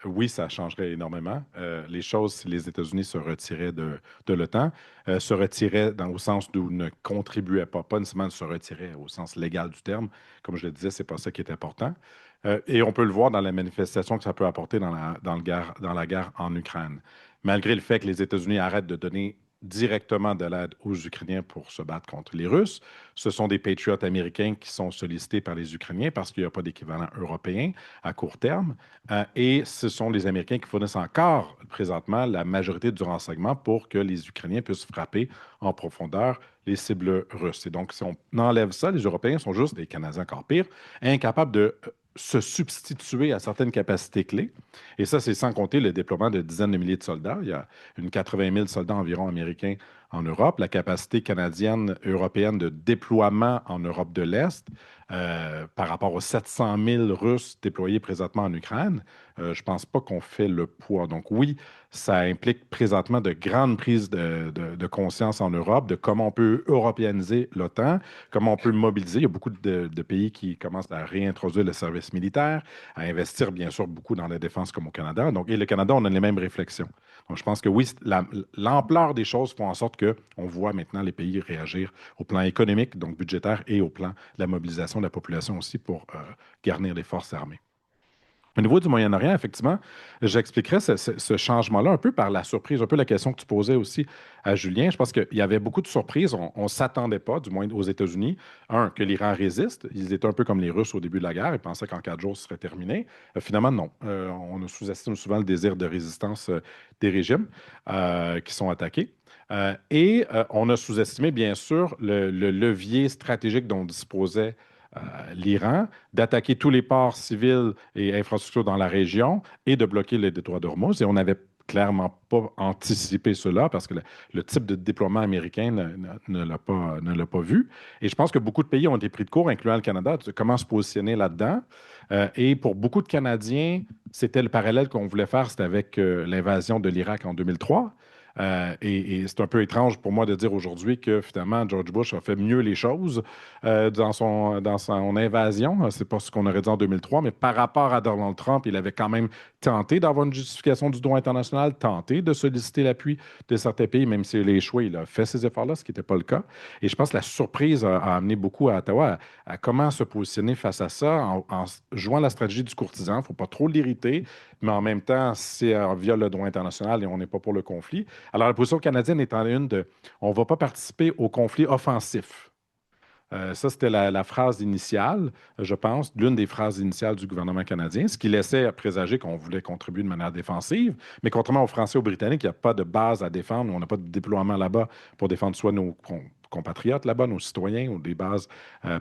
Speaker 4: oui, ça changerait énormément. Les choses, si les États-Unis se retiraient de l'OTAN, se retiraient au sens d'où ne contribuaient pas nécessairement se retiraient au sens légal du terme. Comme je le disais, c'est pas ça qui est important. Et on peut le voir dans la manifestation que ça peut apporter dans la guerre en Ukraine. Malgré le fait que les États-Unis arrêtent de donner directement de l'aide aux Ukrainiens pour se battre contre les Russes. Ce sont des patriotes américains qui sont sollicités par les Ukrainiens parce qu'il n'y a pas d'équivalent européen à court terme. Et ce sont les Américains qui fournissent encore présentement la majorité du renseignement pour que les Ukrainiens puissent frapper en profondeur les cibles russes. Et donc, si on enlève ça, les Européens sont juste, les Canadiens encore pire, incapables de se substituer à certaines capacités clés. Et ça, c'est sans compter le déploiement de dizaines de milliers de soldats. Il y a une 80 000 soldats environ américains en Europe. La capacité canadienne, européenne de déploiement en Europe de l'Est par rapport aux 700 000 Russes déployés présentement en Ukraine, je ne pense pas qu'on fait le poids. Donc oui, ça implique présentement de grandes prises de conscience en Europe de comment on peut européaniser l'OTAN, comment on peut le mobiliser. Il y a beaucoup de pays qui commencent à réintroduire le service militaire, à investir bien sûr beaucoup dans la défense comme au Canada. Donc, et le Canada, on a les mêmes réflexions. Donc, je pense que oui, l'ampleur des choses font en sorte qu'on voit maintenant les pays réagir au plan économique, donc budgétaire, et au plan de la mobilisation de la population aussi pour garnir les forces armées. Au niveau du Moyen-Orient, effectivement, j'expliquerais ce changement-là un peu par la surprise, un peu la question que tu posais aussi à Julien. Je pense qu'il y avait beaucoup de surprises. On ne s'attendait pas, du moins aux États-Unis, que l'Iran résiste. Ils étaient un peu comme les Russes au début de la guerre. Ils pensaient qu'en 4 jours, ce serait terminé. Finalement, non. On sous-estime souvent le désir de résistance des régimes qui sont attaqués. On a sous-estimé, bien sûr, le levier stratégique dont disposait l'Iran, d'attaquer tous les ports civils et infrastructures dans la région et de bloquer le détroit d'Ormuz. Et on n'avait clairement pas anticipé cela parce que le type de déploiement américain ne l'a pas vu. Et je pense que beaucoup de pays ont été pris de court, incluant le Canada, de comment se positionner là-dedans. Et pour beaucoup de Canadiens, c'était le parallèle qu'on voulait faire, c'était avec l'invasion de l'Irak en 2003. Et c'est un peu étrange pour moi de dire aujourd'hui que finalement George Bush a fait mieux les choses dans son invasion. C'est pas ce qu'on aurait dit en 2003, mais par rapport à Donald Trump, il avait quand même tenté d'avoir une justification du droit international, tenté de solliciter l'appui de certains pays, même s'il a échoué, il a fait ces efforts-là, ce qui n'était pas le cas. Et je pense que la surprise a amené beaucoup à Ottawa à comment se positionner face à ça en jouant la stratégie du courtisan. Il ne faut pas trop l'irriter, mais en même temps, c'est via le droit international et on n'est pas pour le conflit. Alors, la position canadienne étant une de on ne va pas participer au conflit offensif. Ça, c'était la phrase initiale, je pense, l'une des phrases initiales du gouvernement canadien, ce qui laissait présager qu'on voulait contribuer de manière défensive. Mais contrairement aux Français et aux Britanniques, il n'y a pas de base à défendre. On n'a pas de déploiement là-bas pour défendre soit nos compatriotes là-bas, nos citoyens, ou des bases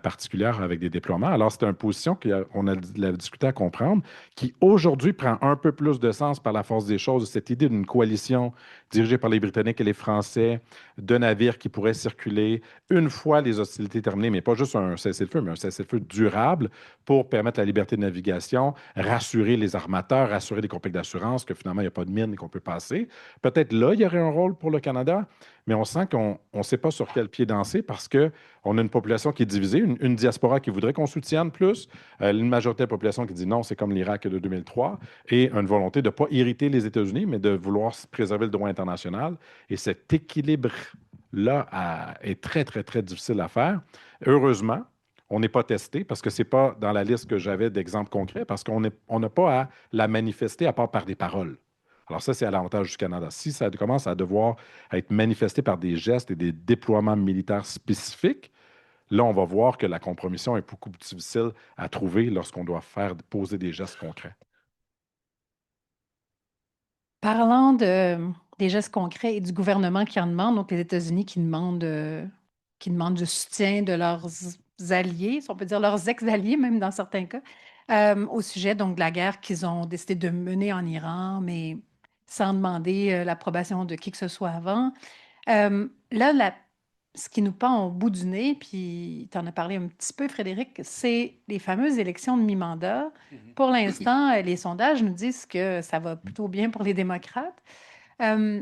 Speaker 4: particulières avec des déploiements. Alors, c'est une position qu'on a discuté à comprendre, qui aujourd'hui prend un peu plus de sens par la force des choses, cette idée d'une coalition dirigée par les Britanniques et les Français, de navires qui pourraient circuler une fois les hostilités terminées, mais pas juste un cessez-le-feu, mais un cessez-le-feu durable pour permettre la liberté de navigation, rassurer les armateurs, rassurer les compagnies d'assurance que finalement, il n'y a pas de mine et qu'on peut passer. Peut-être là, il y aurait un rôle pour le Canada, mais on sent qu'on ne sait pas sur quel pied danser parce qu'on a une population qui est divisée, une diaspora qui voudrait qu'on soutienne plus, une majorité de la population qui dit non, c'est comme l'Irak de 2003, et une volonté de ne pas irriter les États-Unis, mais de vouloir préserver le droit international. Et cet équilibre-là est très, très, très difficile à faire. Heureusement, on n'est pas testé parce que ce n'est pas dans la liste que j'avais d'exemples concrets, parce qu'on n'a pas à la manifester à part par des paroles. Alors ça, c'est à l'avantage du Canada. Si ça commence à devoir être manifesté par des gestes et des déploiements militaires spécifiques, là, on va voir que la compromission est beaucoup plus difficile à trouver lorsqu'on doit poser des gestes concrets.
Speaker 2: Parlant des gestes concrets et du gouvernement qui en demande, donc les États-Unis qui demandent du soutien de leurs alliés, si on peut dire leurs ex-alliés, même dans certains cas, au sujet donc de la guerre qu'ils ont décidé de mener en Iran, mais sans demander l'approbation de qui que ce soit avant. Là, ce qui nous pend au bout du nez, puis tu en as parlé un petit peu, Frédéric, c'est les fameuses élections de mi-mandat. Pour l'instant, les sondages nous disent que ça va plutôt bien pour les démocrates. Euh,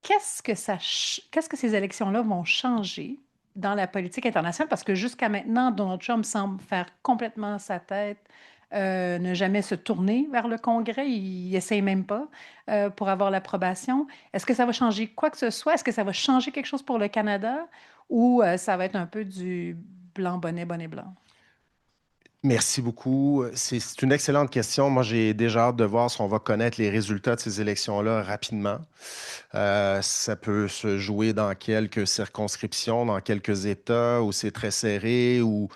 Speaker 2: qu'est-ce que ces élections-là vont changer dans la politique internationale? Parce que jusqu'à maintenant, Donald Trump semble faire complètement sa tête, ne jamais se tourner vers le Congrès. Il essaye même pas pour avoir l'approbation. Est-ce que ça va changer quoi que ce soit? Est-ce que ça va changer quelque chose pour le Canada ou ça va être un peu du blanc bonnet, bonnet blanc?
Speaker 3: Merci beaucoup. C'est une excellente question. Moi, j'ai déjà hâte de voir si on va connaître les résultats de ces élections-là rapidement. Ça peut se jouer dans quelques circonscriptions, dans quelques États où c'est très serré, où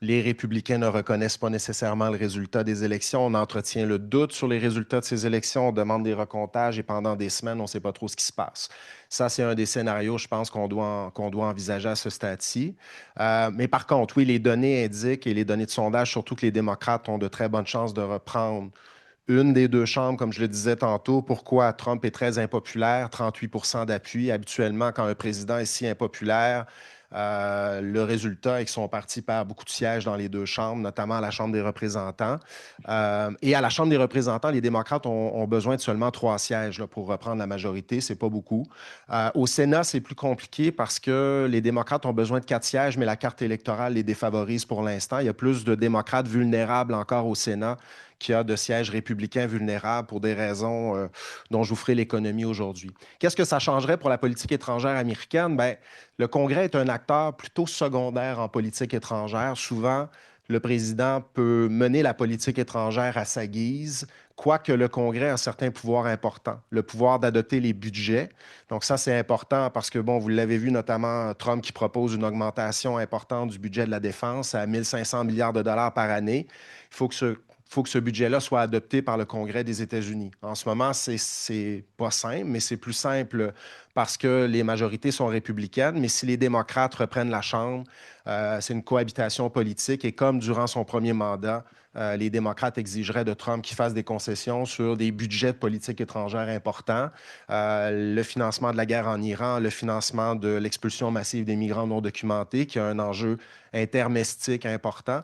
Speaker 3: les républicains ne reconnaissent pas nécessairement le résultat des élections. On entretient le doute sur les résultats de ces élections. On demande des recomptages et pendant des semaines, on ne sait pas trop ce qui se passe. Ça, c'est un des scénarios, je pense, qu'on doit envisager à ce stade-ci. Mais par contre, oui, les données indiquent et les données de sondage, surtout que les démocrates ont de très bonnes chances de reprendre une des deux chambres, comme je le disais tantôt. Pourquoi Trump est très impopulaire, 38% d'appui. Habituellement, quand un président est si impopulaire, le résultat est que son parti perd beaucoup de sièges dans les deux chambres, notamment à la Chambre des représentants. Et à la Chambre des représentants, les démocrates ont besoin de seulement 3 sièges là, pour reprendre la majorité. C'est pas beaucoup. Au Sénat, c'est plus compliqué parce que les démocrates ont besoin de 4 sièges, mais la carte électorale les défavorise pour l'instant. Il y a plus de démocrates vulnérables encore au Sénat qu'il y a de sièges républicains vulnérables pour des raisons dont je vous ferai l'économie aujourd'hui. Qu'est-ce que ça changerait pour la politique étrangère américaine? Bien, le Congrès est un acteur plutôt secondaire en politique étrangère. Souvent, le président peut mener la politique étrangère à sa guise, quoique le Congrès a certains pouvoirs importants. Le pouvoir d'adopter les budgets. Donc ça, c'est important parce que, bon, vous l'avez vu notamment, Trump qui propose une augmentation importante du budget de la défense à 1500 milliards de dollars par année. Il faut que ce budget-là soit adopté par le Congrès des États-Unis. En ce moment, c'est pas simple, mais c'est plus simple parce que les majorités sont républicaines. Mais si les démocrates reprennent la Chambre, c'est une cohabitation politique. Et comme durant son premier mandat, les démocrates exigeraient de Trump qu'il fasse des concessions sur des budgets de politique étrangère importants, le financement de la guerre en Iran, le financement de l'expulsion massive des migrants non documentés, qui a un enjeu intermestique important.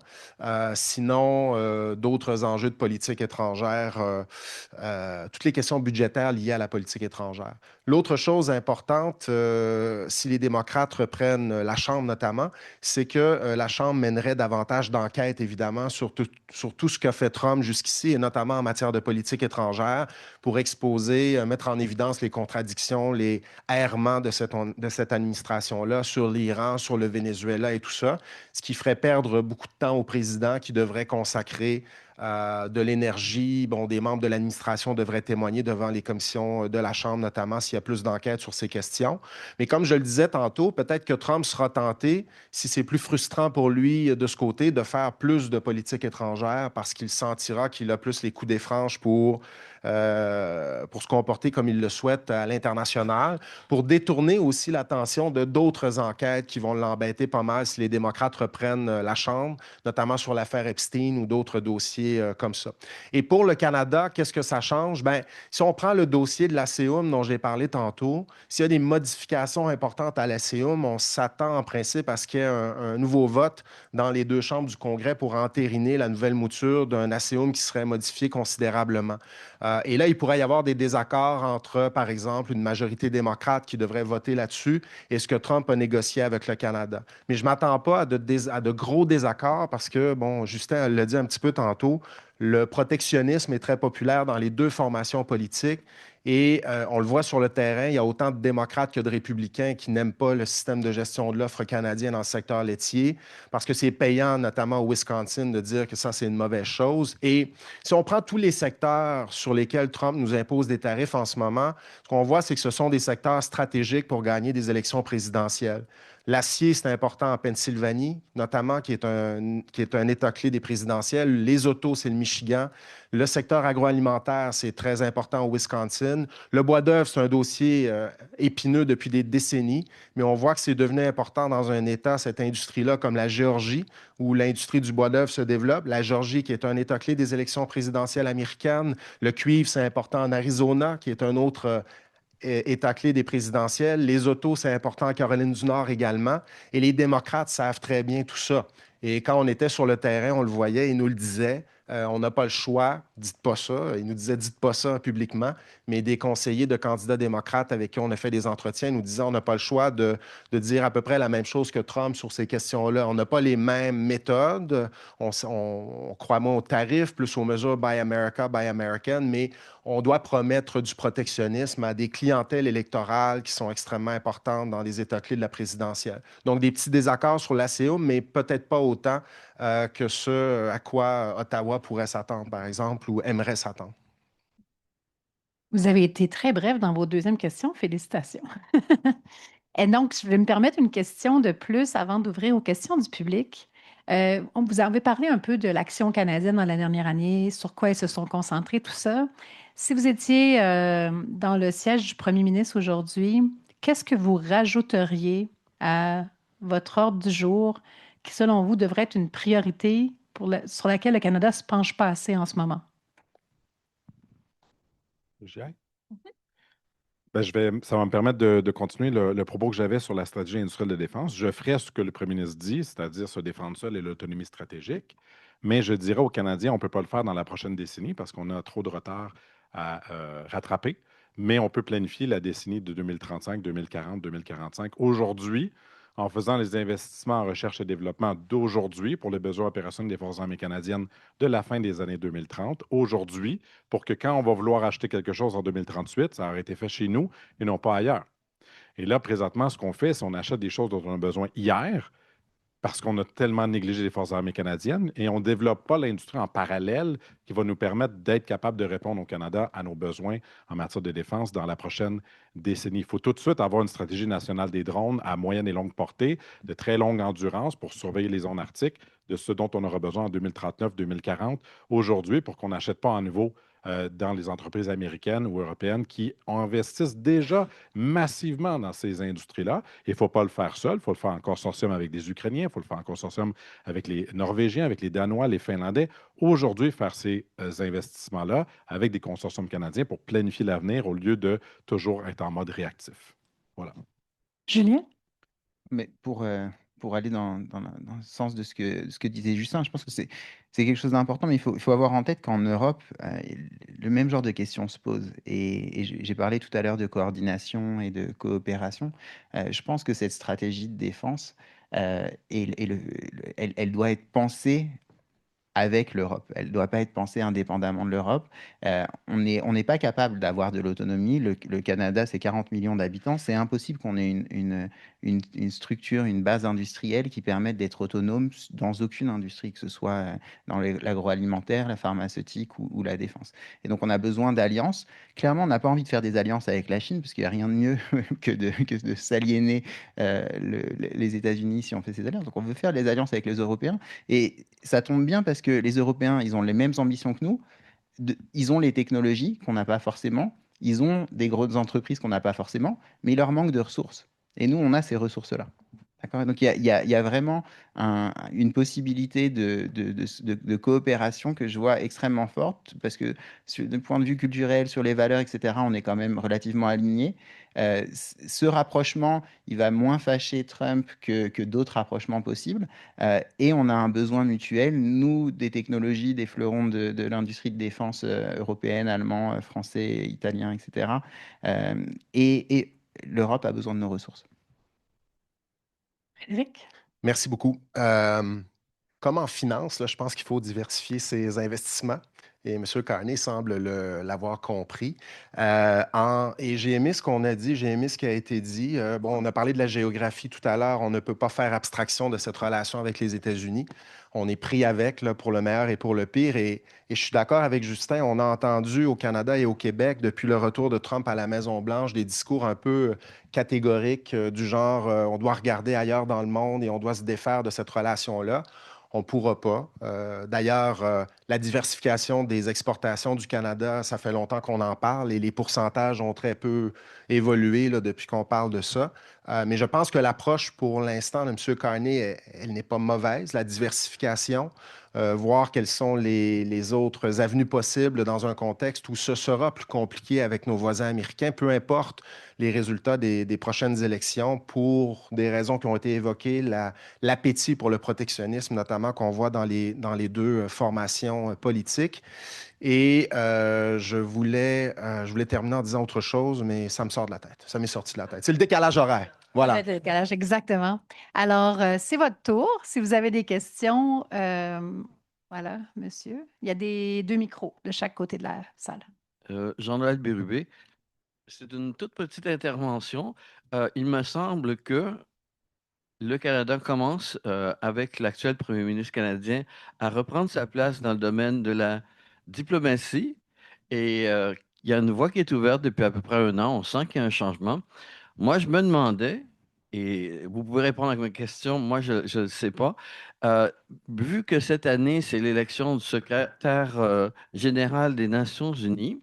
Speaker 3: Sinon, d'autres enjeux de politique étrangère, toutes les questions budgétaires liées à la politique étrangère. L'autre chose importante, si les démocrates reprennent la Chambre notamment, c'est que la Chambre mènerait davantage d'enquêtes, évidemment, sur tout ce qu'a fait Trump jusqu'ici, et notamment en matière de politique étrangère, pour exposer, mettre en évidence les contradictions, les errements de cette administration-là sur l'Iran, sur le Venezuela et tout ça, ce qui ferait perdre beaucoup de temps au président qui devrait consacrer de l'énergie. Bon, des membres de l'administration devraient témoigner devant les commissions de la Chambre, notamment s'il y a plus d'enquêtes sur ces questions. Mais comme je le disais tantôt, peut-être que Trump sera tenté, si c'est plus frustrant pour lui de ce côté, de faire plus de politique étrangère parce qu'il sentira qu'il a plus les coups des franches pour se comporter comme il le souhaite à l'international, pour détourner aussi l'attention de d'autres enquêtes qui vont l'embêter pas mal si les démocrates reprennent la Chambre, notamment sur l'affaire Epstein ou d'autres dossiers comme ça. Et pour le Canada, qu'est-ce que ça change? Bien, si on prend le dossier de la CEUM dont j'ai parlé tantôt, s'il y a des modifications importantes à la CEUM, on s'attend en principe à ce qu'il y ait un nouveau vote dans les deux chambres du Congrès pour entériner la nouvelle mouture d'un ACEUM qui serait modifié considérablement. Et là, il pourrait y avoir des désaccords entre, par exemple, une majorité démocrate qui devrait voter là-dessus et ce que Trump a négocié avec le Canada. Mais je ne m'attends pas à de gros désaccords parce que, bon, Justin l'a dit un petit peu tantôt, le protectionnisme est très populaire dans les deux formations politiques. Et on le voit sur le terrain, il y a autant de démocrates que de républicains qui n'aiment pas le système de gestion de l'offre canadien dans le secteur laitier parce que c'est payant, notamment au Wisconsin, de dire que ça, c'est une mauvaise chose. Et si on prend tous les secteurs sur lesquels Trump nous impose des tarifs en ce moment, ce qu'on voit, c'est que ce sont des secteurs stratégiques pour gagner des élections présidentielles. L'acier, c'est important en Pennsylvanie, notamment, qui est un État clé des présidentielles. Les autos, c'est le Michigan. Le secteur agroalimentaire, c'est très important au Wisconsin. Le bois d'œuvre, c'est un dossier épineux depuis des décennies, mais on voit que c'est devenu important dans un État, cette industrie-là, comme la Géorgie, où l'industrie du bois d'œuvre se développe. La Géorgie, qui est un État clé des élections présidentielles américaines. Le cuivre, c'est important en Arizona, qui est un autre État clé des présidentielles. Les autos, c'est important en Caroline du Nord également. Et les démocrates savent très bien tout ça. Et quand on était sur le terrain, on le voyait, ils nous le disaient. On n'a pas le choix, dites pas ça. Ils nous disaient, dites pas ça publiquement. mais des conseillers de candidats démocrates avec qui on a fait des entretiens nous disaient on n'a pas le choix de dire à peu près la même chose que Trump sur ces questions-là. On n'a pas les mêmes méthodes. On croit moins aux tarifs, plus aux mesures Buy America, Buy American, mais on doit promettre du protectionnisme à des clientèles électorales qui sont extrêmement importantes dans les États clés de la présidentielle. Donc, des petits désaccords sur l'ACO, mais peut-être pas autant que ce à quoi Ottawa pourrait s'attendre, par exemple, ou aimerait s'attendre.
Speaker 2: Vous avez été très bref dans vos deuxièmes questions. Félicitations. Et donc, je vais me permettre une question de plus avant d'ouvrir aux questions du public. Vous avez parlé un peu de l'Action canadienne dans la dernière année, sur quoi ils se sont concentrés, tout ça. Si vous étiez dans le siège du premier ministre aujourd'hui, qu'est-ce que vous rajouteriez à votre ordre du jour qui, selon vous, devrait être une priorité sur laquelle le Canada ne se penche pas assez en ce moment?
Speaker 4: J'y aille? Ben, ça va me permettre de continuer le propos que j'avais sur la stratégie industrielle de défense. Je ferai ce que le premier ministre dit, c'est-à-dire se défendre seul et l'autonomie stratégique. Mais je dirais aux Canadiens, on ne peut pas le faire dans la prochaine décennie parce qu'on a trop de retard à rattraper. Mais on peut planifier la décennie de 2035, 2040, 2045. Aujourd'hui, en faisant les investissements en recherche et développement d'aujourd'hui pour les besoins opérationnels des Forces armées canadiennes de la fin des années 2030, aujourd'hui, pour que quand on va vouloir acheter quelque chose en 2038, ça aurait été fait chez nous et non pas ailleurs. Et là, présentement, ce qu'on fait, c'est qu'on achète des choses dont on a besoin hier parce qu'on a tellement négligé les Forces armées canadiennes et on ne développe pas l'industrie en parallèle qui va nous permettre d'être capable de répondre au Canada à nos besoins en matière de défense dans la prochaine décennie. Il faut tout de suite avoir une stratégie nationale des drones à moyenne et longue portée, de très longue endurance pour surveiller les zones arctiques, de ce dont on aura besoin en 2039-2040 aujourd'hui pour qu'on n'achète pas à nouveau dans les entreprises américaines ou européennes qui investissent déjà massivement dans ces industries-là. Il ne faut pas le faire seul, il faut le faire en consortium avec des Ukrainiens, il faut le faire en consortium avec les Norvégiens, avec les Danois, les Finlandais. Aujourd'hui, faire ces investissements-là avec des consortiums canadiens pour planifier l'avenir au lieu de toujours être en mode réactif. Voilà.
Speaker 2: Julien?
Speaker 5: Mais pour aller dans le sens de ce que disait Justin, je pense que c'est quelque chose d'important, mais il faut avoir en tête qu'en Europe, le même genre de questions se pose. Et j'ai parlé tout à l'heure de coordination et de coopération. Je pense que cette stratégie de défense, elle doit être pensée avec l'Europe. Elle ne doit pas être pensée indépendamment de l'Europe. On n'est pas capable d'avoir de l'autonomie. Le Canada, c'est 40 millions d'habitants. C'est impossible qu'on ait une structure, une base industrielle qui permette d'être autonome dans aucune industrie, que ce soit dans l'agroalimentaire, la pharmaceutique ou la défense. Et donc, on a besoin d'alliances. Clairement, on n'a pas envie de faire des alliances avec la Chine, parce qu'il n'y a rien de mieux que de s'aliéner les États-Unis si on fait ces alliances. Donc, on veut faire des alliances avec les Européens. Et ça tombe bien parce que les Européens, ils ont les mêmes ambitions que nous. Ils ont les technologies qu'on n'a pas forcément. Ils ont des grosses entreprises qu'on n'a pas forcément, mais il leur manque de ressources. Et nous, on a ces ressources-là. D'accord? Donc, il y a vraiment une possibilité de coopération que je vois extrêmement forte, parce que du point de vue culturel, sur les valeurs, etc., on est quand même relativement alignés. Ce rapprochement, il va moins fâcher Trump que d'autres rapprochements possibles. Et on a un besoin mutuel, nous, des technologies, des fleurons de l'industrie de défense européenne, allemand, français, italien, etc. Et l'Europe a besoin de nos ressources.
Speaker 2: Frédéric?
Speaker 3: Merci beaucoup. Comme en finance, là, je pense qu'il faut diversifier ses investissements. Et M. Carney semble l'avoir compris. Et j'ai aimé ce qu'on a dit, j'ai aimé ce qui a été dit. Bon, on a parlé de la géographie tout à l'heure. On ne peut pas faire abstraction de cette relation avec les États-Unis. On est pris avec là, pour le meilleur et pour le pire. Et je suis d'accord avec Justin. On a entendu au Canada et au Québec, depuis le retour de Trump à la Maison-Blanche, des discours un peu catégoriques du genre on doit regarder ailleurs dans le monde et on doit se défaire de cette relation-là. On ne pourra pas. D'ailleurs, la diversification des exportations du Canada, ça fait longtemps qu'on en parle et les pourcentages ont très peu évolué là, depuis qu'on parle de ça. Mais je pense que l'approche pour l'instant de M. Carney, elle n'est pas mauvaise, la diversification. voir quelles sont les autres avenues possibles dans un contexte où ce sera plus compliqué avec nos voisins américains, peu importe les résultats des prochaines élections, pour des raisons qui ont été évoquées, l'appétit pour le protectionnisme, notamment qu'on voit dans les deux formations politiques. Et je voulais terminer en disant autre chose, mais ça me sort de la tête. Ça m'est sorti de la tête. C'est le décalage horaire. Voilà.
Speaker 2: Le décalage, exactement. Alors, c'est votre tour. Si vous avez des questions, voilà, monsieur. Il y a deux micros de chaque côté de la salle.
Speaker 6: Jean-Noël Bérubé, c'est une toute petite intervention. Il me semble que le Canada commence, avec l'actuel premier ministre canadien, à reprendre sa place dans le domaine de la diplomatie. Et il y a une voie qui est ouverte depuis à peu près un an. On sent qu'il y a un changement. Moi, je me demandais, et vous pouvez répondre à ma question, moi, je ne sais pas. Euh, Vu que cette année, c'est l'élection du secrétaire général des Nations unies,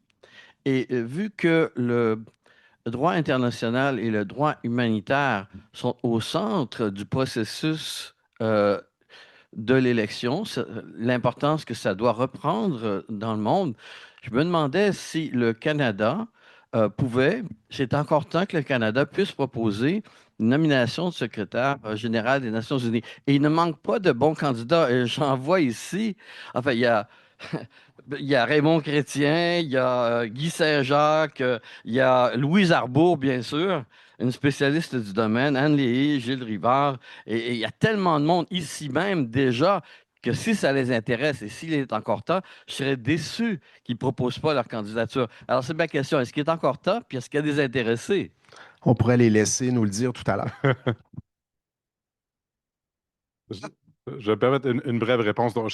Speaker 6: et vu que le droit international et le droit humanitaire sont au centre du processus de l'élection, l'importance que ça doit reprendre dans le monde, je me demandais si le Canada pouvait, c'est encore temps que le Canada puisse proposer une nomination de secrétaire général des Nations unies. Et il ne manque pas de bons candidats. Et j'en vois ici. Enfin, il y a Raymond Chrétien, il y a Guy Saint-Jacques, il y a Louise Arbour, bien sûr, une spécialiste du domaine, Anne Léhy, Gilles Rivard. Et il y a tellement de monde ici même déjà que si ça les intéresse et s'il est encore temps, je serais déçu qu'ils ne proposent pas leur candidature. Alors, c'est ma question. Est-ce qu'il est encore temps? Puis est-ce qu'il y a des intéressés?
Speaker 3: On pourrait les laisser nous le dire tout à l'heure.
Speaker 4: Je je vais me permettre une brève réponse. Donc,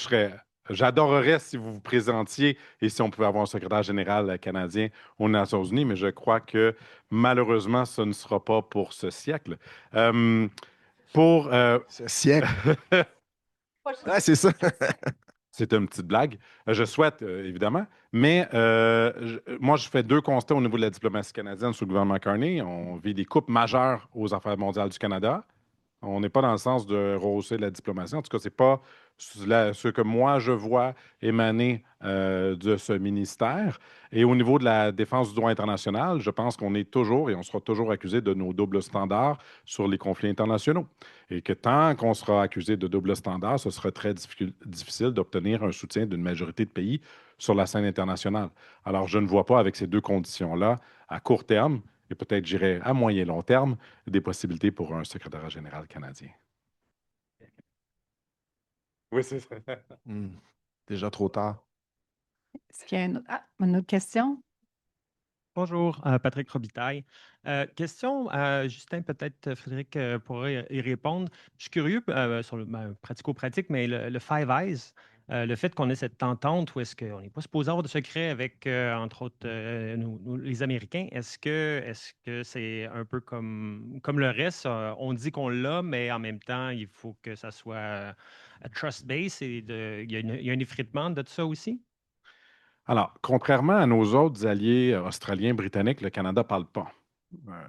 Speaker 4: j'adorerais si vous vous présentiez et si on pouvait avoir un secrétaire général canadien aux Nations unies, mais je crois que malheureusement, ce ne sera pas pour ce siècle. Euh, pour,
Speaker 3: Ce siècle. Ouais, c'est ça.
Speaker 4: c'est une petite blague. Je souhaite, évidemment, mais moi, je fais deux constats au niveau de la diplomatie canadienne sous le gouvernement Carney. On vit des coupes majeures aux affaires mondiales du Canada. On n'est pas dans le sens de rehausser la diplomatie. En tout cas, ce n'est pas ce que moi je vois émaner de ce ministère. Et au niveau de la défense du droit international, je pense qu'on est toujours et on sera toujours accusé de nos doubles standards sur les conflits internationaux. Et que tant qu'on sera accusé de double standard, ce sera très difficile d'obtenir un soutien d'une majorité de pays sur la scène internationale. Alors, je ne vois pas avec ces deux conditions-là, à court terme, et peut-être j'irai à moyen long terme, des possibilités pour un secrétaire général canadien. Oui, c'est ça.
Speaker 3: Déjà trop tard.
Speaker 2: Est-ce qu'il y a une autre question?
Speaker 7: Bonjour, Patrick Robitaille. Question, Justin, peut-être Frédéric pourrait y répondre. Je suis curieux sur le pratico-pratique, mais le Five Eyes, le fait qu'on ait cette entente où est-ce qu'on n'est pas supposé avoir de secret avec, entre autres, les Américains, est-ce que c'est un peu comme le reste? On dit qu'on l'a, mais en même temps, il faut que ça soit trust-based et il y a un effritement de tout ça aussi?
Speaker 4: Alors, contrairement à nos autres alliés australiens, britanniques, le Canada ne parle pas.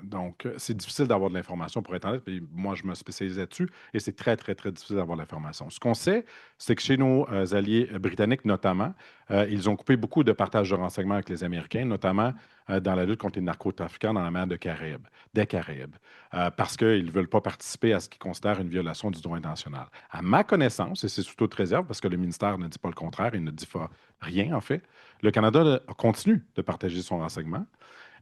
Speaker 4: Donc, c'est difficile d'avoir de l'information pour être honnête. Puis moi, je me spécialise là-dessus et c'est très, très, très difficile d'avoir l'information. Ce qu'on sait, c'est que chez nos alliés britanniques, notamment, ils ont coupé beaucoup de partage de renseignements avec les Américains, notamment dans la lutte contre les narcotrafiquants dans la mer des Caraïbes, parce qu'ils ne veulent pas participer à ce qu'ils considèrent une violation du droit international. À ma connaissance, et c'est sous toute réserve, parce que le ministère ne dit pas le contraire, il ne dit pas rien, en fait, le Canada continue de partager son renseignement.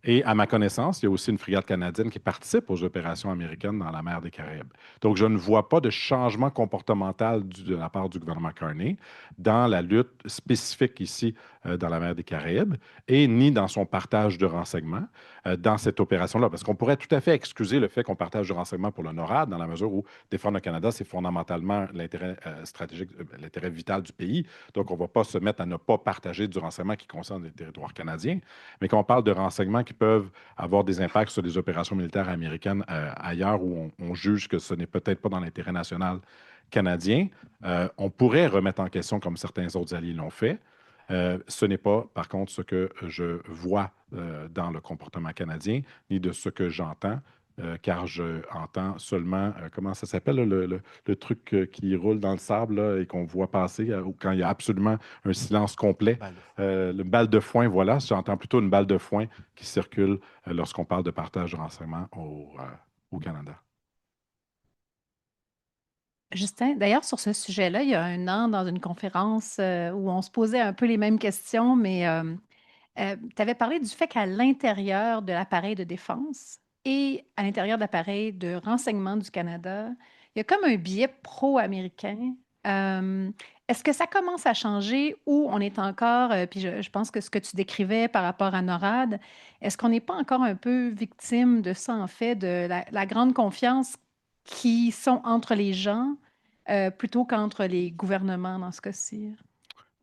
Speaker 4: Et à ma connaissance, il y a aussi une frégate canadienne qui participe aux opérations américaines dans la mer des Caraïbes. Donc, je ne vois pas de changement comportemental de la part du gouvernement Carney dans la lutte spécifique ici dans la mer des Caraïbes et ni dans son partage de renseignements dans cette opération-là. Parce qu'on pourrait tout à fait excuser le fait qu'on partage du renseignement pour le NORAD dans la mesure où défendre le Canada, c'est fondamentalement l'intérêt stratégique, l'intérêt vital du pays. Donc, on ne va pas se mettre à ne pas partager du renseignement qui concerne les territoires canadiens. Mais quand on parle de renseignements qui peuvent avoir des impacts sur des opérations militaires américaines ailleurs où on juge que ce n'est peut-être pas dans l'intérêt national canadien, on pourrait remettre en question comme certains autres alliés l'ont fait. Ce n'est pas, par contre, ce que je vois dans le comportement canadien, ni de ce que j'entends car je entends seulement, comment ça s'appelle, là, le truc qui roule dans le sable là, et qu'on voit passer quand il y a absolument un silence complet. Le balle de foin, voilà, j'entends plutôt une balle de foin qui circule lorsqu'on parle de partage de renseignements au Canada.
Speaker 2: Justin, d'ailleurs, sur ce sujet-là, il y a un an, dans une conférence où on se posait un peu les mêmes questions, mais tu avais parlé du fait qu'à l'intérieur de l'appareil de défense et à l'intérieur de l'appareil de renseignement du Canada, il y a comme un biais pro-américain. Euh, Est-ce que ça commence à changer ou on est encore, puis je pense que ce que tu décrivais par rapport à NORAD, est-ce qu'on n'est pas encore un peu victime de ça, en fait, de la grande confiance qui sont entre les gens plutôt qu'entre les gouvernements dans ce cas-ci?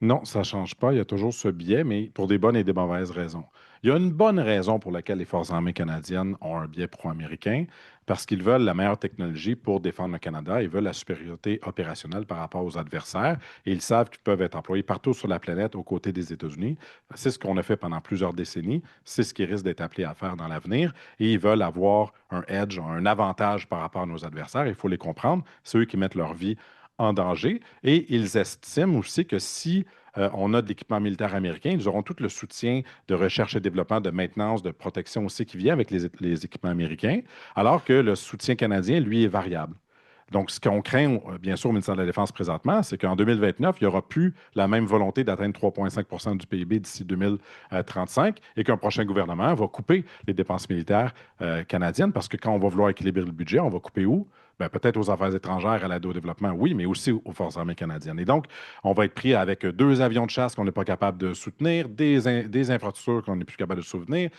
Speaker 4: Non, ça ne change pas. Il y a toujours ce biais, mais pour des bonnes et des mauvaises raisons. Il y a une bonne raison pour laquelle les Forces armées canadiennes ont un biais pro-américain, parce qu'ils veulent la meilleure technologie pour défendre le Canada. Ils veulent la supériorité opérationnelle par rapport aux adversaires et ils savent qu'ils peuvent être employés partout sur la planète aux côtés des États-Unis. C'est ce qu'on a fait pendant plusieurs décennies. C'est ce qu'ils risquent d'être appelés à faire dans l'avenir et ils veulent avoir un edge, un avantage par rapport à nos adversaires. Il faut les comprendre. C'est eux qui mettent leur vie en danger et ils estiment aussi que si on a de l'équipement militaire américain, ils auront tout le soutien de recherche et développement, de maintenance, de protection aussi qui vient avec les équipements américains, alors que le soutien canadien, lui, est variable. Donc, ce qu'on craint, bien sûr, au ministère de la Défense présentement, c'est qu'en 2029, il n'y aura plus la même volonté d'atteindre 3,5 du PIB d'ici 2035 et qu'un prochain gouvernement va couper les dépenses militaires canadiennes parce que quand on va vouloir équilibrer le budget, on va couper où? Ben, peut-être aux affaires étrangères, à l'aide au développement, oui, mais aussi aux Forces armées canadiennes. Et donc, on va être pris avec 2 avions de chasse qu'on n'est pas capable de soutenir, des infrastructures qu'on n'est plus capable de soutenir,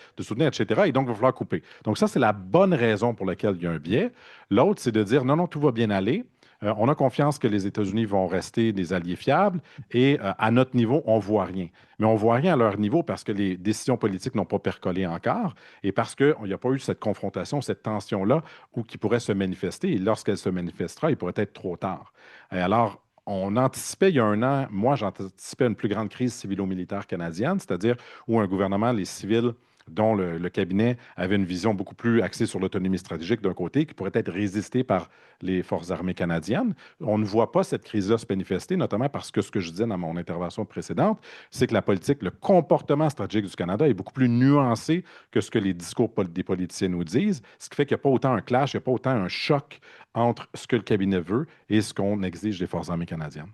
Speaker 4: etc. Et donc, il va falloir couper. Donc, ça, c'est la bonne raison pour laquelle il y a un biais. L'autre, c'est de dire non, non, tout va bien aller. On a confiance que les États-Unis vont rester des alliés fiables et à notre niveau, on ne voit rien. Mais on ne voit rien à leur niveau parce que les décisions politiques n'ont pas percolé encore et parce qu'il n'y a pas eu cette confrontation, cette tension-là ou qui pourrait se manifester. Et lorsqu'elle se manifestera, il pourrait être trop tard. Et alors, on anticipait il y a un an, moi j'anticipais une plus grande crise civilo-militaire canadienne, c'est-à-dire où un gouvernement, les civils dont le cabinet avait une vision beaucoup plus axée sur l'autonomie stratégique d'un côté, qui pourrait être résistée par les forces armées canadiennes. On ne voit pas cette crise-là se manifester, notamment parce que ce que je disais dans mon intervention précédente, c'est que la politique, le comportement stratégique du Canada est beaucoup plus nuancé que ce que les discours des politiciens nous disent, ce qui fait qu'il n'y a pas autant un clash, il n'y a pas autant un choc entre ce que le cabinet veut et ce qu'on exige des forces armées canadiennes.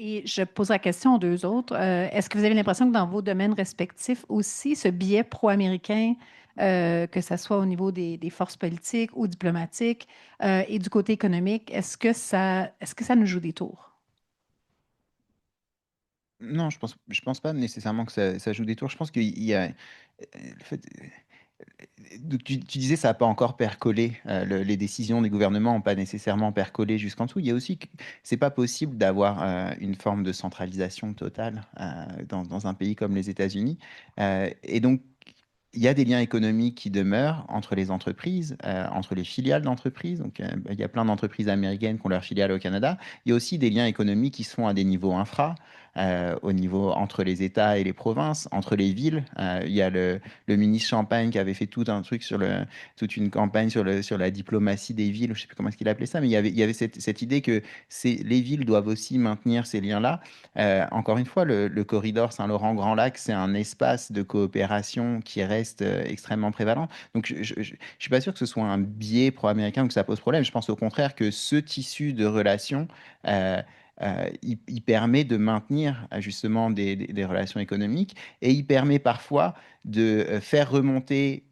Speaker 2: Et je pose la question aux deux autres. Est-ce que vous avez l'impression que dans vos domaines respectifs aussi, ce biais pro-américain, que ce soit au niveau des forces politiques ou diplomatiques et du côté économique, est-ce que ça nous joue des tours?
Speaker 5: Non, je pense pas nécessairement que ça joue des tours. Je pense qu'il y a. Le fait, donc tu disais ça n'a pas encore percolé, les décisions des gouvernements n'ont pas nécessairement percolé jusqu'en dessous. Il y a aussi que c'est pas possible d'avoir une forme de centralisation totale dans un pays comme les États-Unis. Et donc, il y a des liens économiques qui demeurent entre les entreprises, entre les filiales d'entreprises. Donc, il y a plein d'entreprises américaines qui ont leurs filiales au Canada. Il y a aussi des liens économiques qui se font à des niveaux infra, au niveau entre les États et les provinces, entre les villes. Il y a le ministre Champagne qui avait fait tout un truc toute une campagne sur la diplomatie des villes. Je ne sais plus comment est-ce qu'il appelait ça, mais il y avait cette idée que les villes doivent aussi maintenir ces liens-là. Encore une fois, le corridor Saint-Laurent-Grand Lac, c'est un espace de coopération qui reste extrêmement prévalent. Donc, je ne suis pas sûr que ce soit un biais pro-américain ou que ça pose problème. Je pense au contraire que ce tissu de relations, il permet de maintenir justement des relations économiques et il permet parfois de faire remonter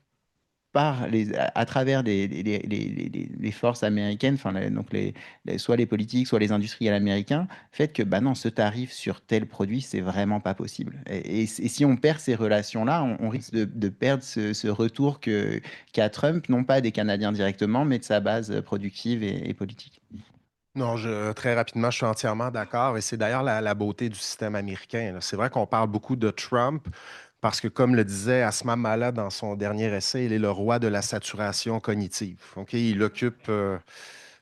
Speaker 5: à travers les forces américaines, enfin, donc soit les politiques, soit les industriels américains, fait que bah non, ce tarif sur tel produit, c'est vraiment pas possible. Et si on perd ces relations-là, on risque de perdre ce retour qu'a Trump, non pas des Canadiens directement, mais de sa base productive et politique.
Speaker 3: Non, très rapidement, je suis entièrement d'accord. Et c'est d'ailleurs la beauté du système américain, là. C'est vrai qu'on parle beaucoup de Trump parce que, comme le disait Asma Mala dans son dernier essai, il est le roi de la saturation cognitive. OK? Il occupe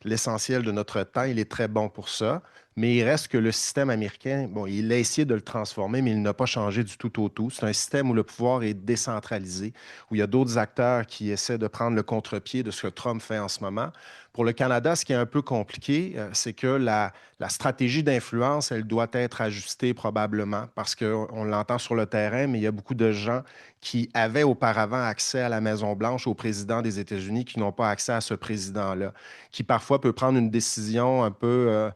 Speaker 3: l'essentiel de notre temps. Il est très bon pour ça. mais il reste que le système américain, bon, il a essayé de le transformer, mais il n'a pas changé du tout au tout. C'est un système où le pouvoir est décentralisé, où il y a d'autres acteurs qui essaient de prendre le contre-pied de ce que Trump fait en ce moment. Pour le Canada, ce qui est un peu compliqué, c'est que la stratégie d'influence, elle doit être ajustée probablement parce qu'on l'entend sur le terrain, mais il y a beaucoup de gens qui avaient auparavant accès à la Maison-Blanche, au président des États-Unis, qui n'ont pas accès à ce président-là, qui parfois peut prendre une décision un peu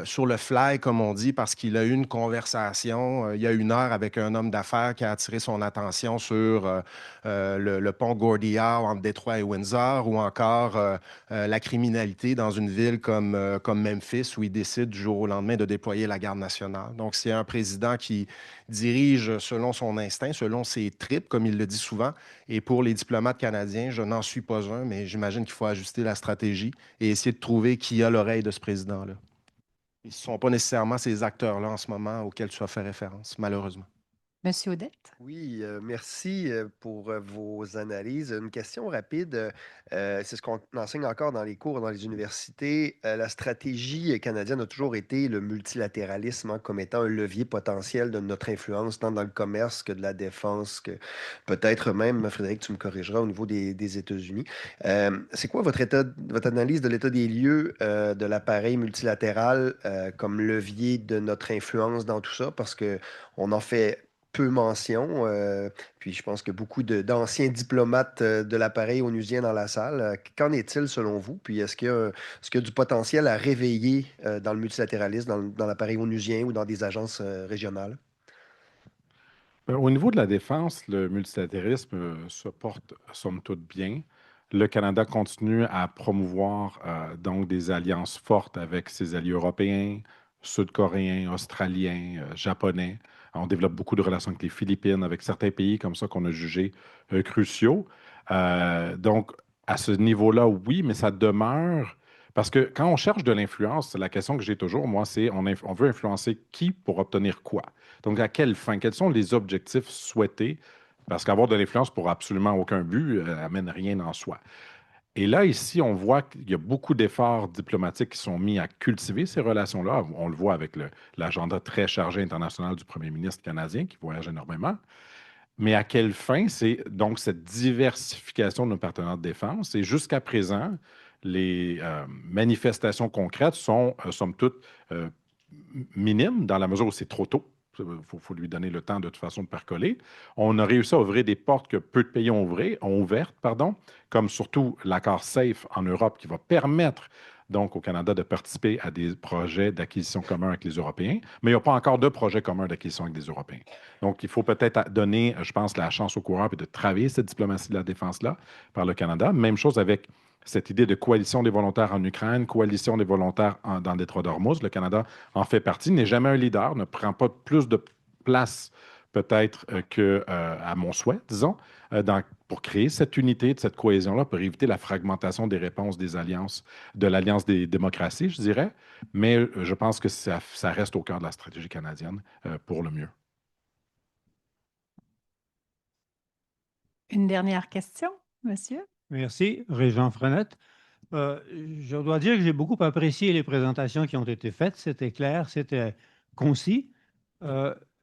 Speaker 3: sur le fly, comme on dit, parce qu'il a eu une conversation il y a 1 heure avec un homme d'affaires qui a attiré son attention sur le pont Gordie Howe entre Détroit et Windsor, ou encore la criminalité dans une ville comme Memphis, où il décide du jour au lendemain de déployer la garde nationale. Donc, c'est un président qui dirige selon son instinct, selon ses tripes, comme il le dit souvent. Et pour les diplomates canadiens, je n'en suis pas un, mais j'imagine qu'il faut ajuster la stratégie et essayer de trouver qui a l'oreille de ce président-là. Ce ne sont pas nécessairement ces acteurs-là en ce moment auxquels tu as fait référence, malheureusement.
Speaker 2: Monsieur Odette?
Speaker 1: Oui, merci pour vos analyses. Une question rapide. C'est ce qu'on enseigne encore dans les cours, dans les universités. La stratégie canadienne a toujours été le multilatéralisme, hein, comme étant un levier potentiel de notre influence, tant dans le commerce que de la défense, que peut-être même, Frédéric, tu me corrigeras, au niveau des États-Unis. C'est quoi votre analyse de l'état des lieux de l'appareil multilatéral comme levier de notre influence dans tout ça? Parce que on en fait peu mention. Puis je pense que beaucoup d'anciens diplomates de l'appareil onusien dans la salle. Qu'en est-il selon vous? Puis est-ce qu'il y a du potentiel à réveiller dans le multilatéralisme, dans l'appareil onusien ou dans des agences régionales?
Speaker 4: Au niveau de la défense, le multilatéralisme se porte somme toute bien. Le Canada continue à promouvoir donc des alliances fortes avec ses alliés européens, sud-coréens, australiens, japonais. On développe beaucoup de relations avec les Philippines, avec certains pays comme ça qu'on a jugés cruciaux. Donc, à ce niveau-là, oui, mais ça demeure. Parce que quand on cherche de l'influence, la question que j'ai toujours, moi, c'est on veut influencer qui pour obtenir quoi? Donc, à quelle fin? Quels sont les objectifs souhaités? Parce qu'avoir de l'influence pour absolument aucun but amène rien en soi. Et là, ici, on voit qu'il y a beaucoup d'efforts diplomatiques qui sont mis à cultiver ces relations-là. On le voit avec l'agenda très chargé international du premier ministre canadien qui voyage énormément. Mais à quelle fin? C'est donc cette diversification de nos partenaires de défense. Et jusqu'à présent, les manifestations concrètes sont, somme toute, minimes dans la mesure où c'est trop tôt. Il faut lui donner le temps de toute façon de percoler. On a réussi à ouvrir des portes que peu de pays ont ouvertes, comme surtout l'accord SAFE en Europe qui va permettre donc au Canada de participer à des projets d'acquisition communs avec les Européens, mais il n'y a pas encore de projet commun d'acquisition avec des Européens. Donc, il faut peut-être donner, je pense, la chance aux coureurs et de travailler cette diplomatie de la défense-là par le Canada. Même chose avec cette idée de coalition des volontaires en Ukraine, coalition des volontaires dans le détroit d'Ormuz. Le Canada en fait partie, n'est jamais un leader, ne prend pas plus de place peut-être qu'à mon souhait, disons, pour créer cette unité, cette cohésion-là, pour éviter la fragmentation des réponses des alliances, de l'Alliance des démocraties, je dirais. Mais je pense que ça reste au cœur de la stratégie canadienne pour le mieux.
Speaker 2: Une dernière question, monsieur?
Speaker 8: Merci, Régent Frenette. Je dois dire que j'ai beaucoup apprécié les présentations qui ont été faites. C'était clair, c'était concis,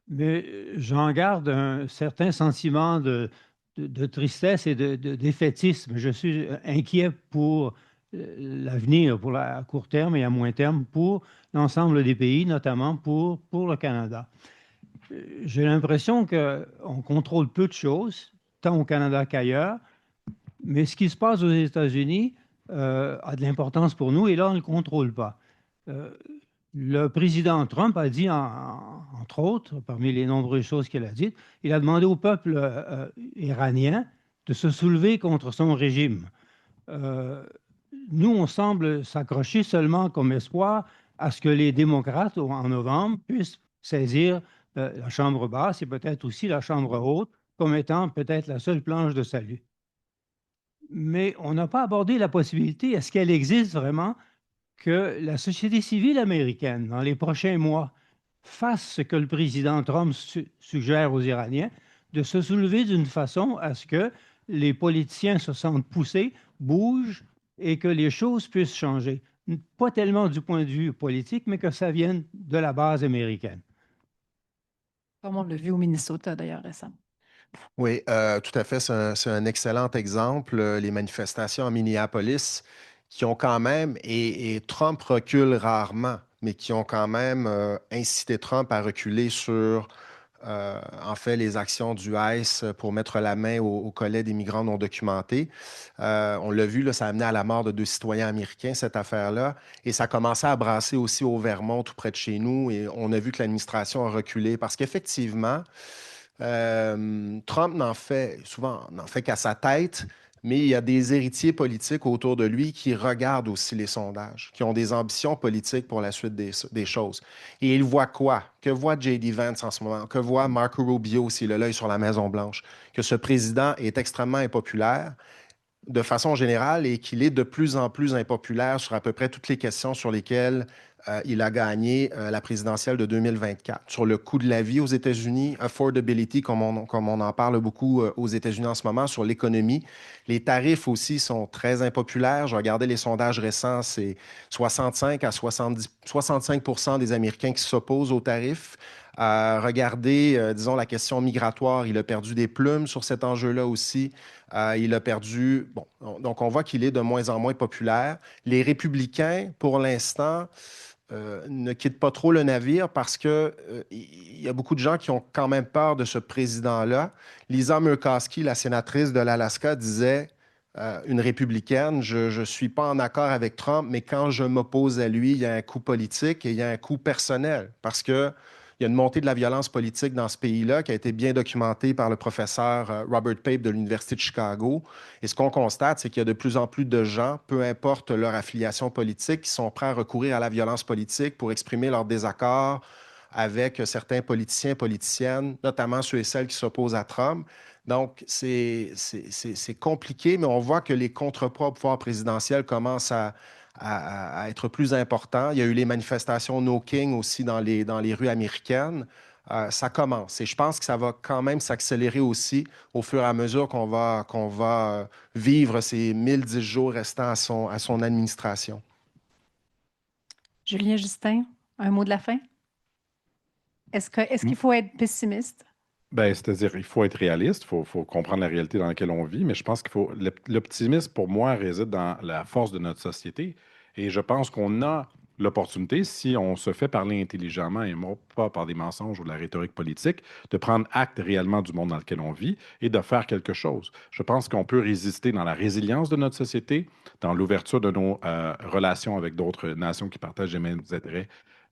Speaker 8: mais j'en garde un certain sentiment de tristesse et de défaitisme. Je suis inquiet pour l'avenir, à court terme et à moyen terme, pour l'ensemble des pays, notamment pour le Canada. J'ai l'impression qu'on contrôle peu de choses, tant au Canada qu'ailleurs, mais ce qui se passe aux États-Unis a de l'importance pour nous et là, on ne le contrôle pas. Le président Trump a dit, entre autres, parmi les nombreuses choses qu'il a dites, il a demandé au peuple iranien de se soulever contre son régime. Nous, on semble s'accrocher seulement comme espoir à ce que les démocrates, en novembre, puissent saisir la Chambre basse et peut-être aussi la Chambre haute comme étant peut-être la seule planche de salut. Mais on n'a pas abordé la possibilité, est-ce qu'elle existe vraiment, que la société civile américaine, dans les prochains mois, fasse ce que le président Trump suggère aux Iraniens, de se soulever d'une façon à ce que les politiciens se sentent poussés, bougent et que les choses puissent changer. pas tellement du point de vue politique, mais que ça vienne de la base américaine.
Speaker 2: Comme on l'a vu au Minnesota d'ailleurs récemment.
Speaker 3: Oui, tout à fait. C'est un excellent exemple. Les manifestations à Minneapolis qui ont quand même, et Trump recule rarement, mais qui ont quand même incité Trump à reculer sur, en fait, les actions du ICE pour mettre la main au collet des migrants non documentés. On l'a vu, là, ça a amené à la mort de 2 citoyens américains, cette affaire-là. Et ça a commencé à brasser aussi au Vermont, tout près de chez nous. Et on a vu que l'administration a reculé parce qu'effectivement, Trump n'en fait qu'à sa tête, mais il y a des héritiers politiques autour de lui qui regardent aussi les sondages, qui ont des ambitions politiques pour la suite des choses. Et il voit quoi? Que voit J.D. Vance en ce moment? Que voit Marco Rubio s'il a l'œil sur la Maison-Blanche? Que ce président est extrêmement impopulaire de façon générale et qu'il est de plus en plus impopulaire sur à peu près toutes les questions sur lesquelles il a gagné la présidentielle de 2024. Sur le coût de la vie aux États-Unis, affordability, comme on en parle beaucoup aux États-Unis en ce moment, sur l'économie. Les tarifs aussi sont très impopulaires. Je regardais les sondages récents, c'est 65 à 65 des Américains qui s'opposent aux tarifs. Regardez, disons, la question migratoire. Il a perdu des plumes sur cet enjeu-là aussi. Il a perdu. Bon, donc on voit qu'il est de moins en moins populaire. Les républicains, pour l'instant, ne quittent pas trop le navire parce que il y a beaucoup de gens qui ont quand même peur de ce président-là. Lisa Murkowski, la sénatrice de l'Alaska, disait une républicaine, je ne suis pas en accord avec Trump, mais quand je m'oppose à lui, il y a un coup politique et il y a un coup personnel parce que il y a une montée de la violence politique dans ce pays-là qui a été bien documentée par le professeur Robert Pape de l'Université de Chicago. Et ce qu'on constate, c'est qu'il y a de plus en plus de gens, peu importe leur affiliation politique, qui sont prêts à recourir à la violence politique pour exprimer leur désaccord avec certains politiciens, politiciennes, notamment ceux et celles qui s'opposent à Trump. Donc, c'est compliqué, mais on voit que les contrepoids au pouvoir présidentiel commencent à être plus importants. Il y a eu les manifestations No King aussi dans les rues américaines. Ça commence et je pense que ça va quand même s'accélérer aussi au fur et à mesure qu'on va vivre ces 1010 jours restants à son administration.
Speaker 2: Julien Justin, un mot de la fin? Est-ce qu'il faut être pessimiste?
Speaker 4: Ben, c'est-à-dire, il faut être réaliste, faut comprendre la réalité dans laquelle on vit, mais je pense qu'il faut. L'optimisme, pour moi, réside dans la force de notre société. Et je pense qu'on a l'opportunité, si on se fait parler intelligemment et non pas par des mensonges ou de la rhétorique politique, de prendre acte réellement du monde dans lequel on vit et de faire quelque chose. Je pense qu'on peut résister dans la résilience de notre société, dans l'ouverture de nos relations avec d'autres nations qui partagent les mêmes intérêts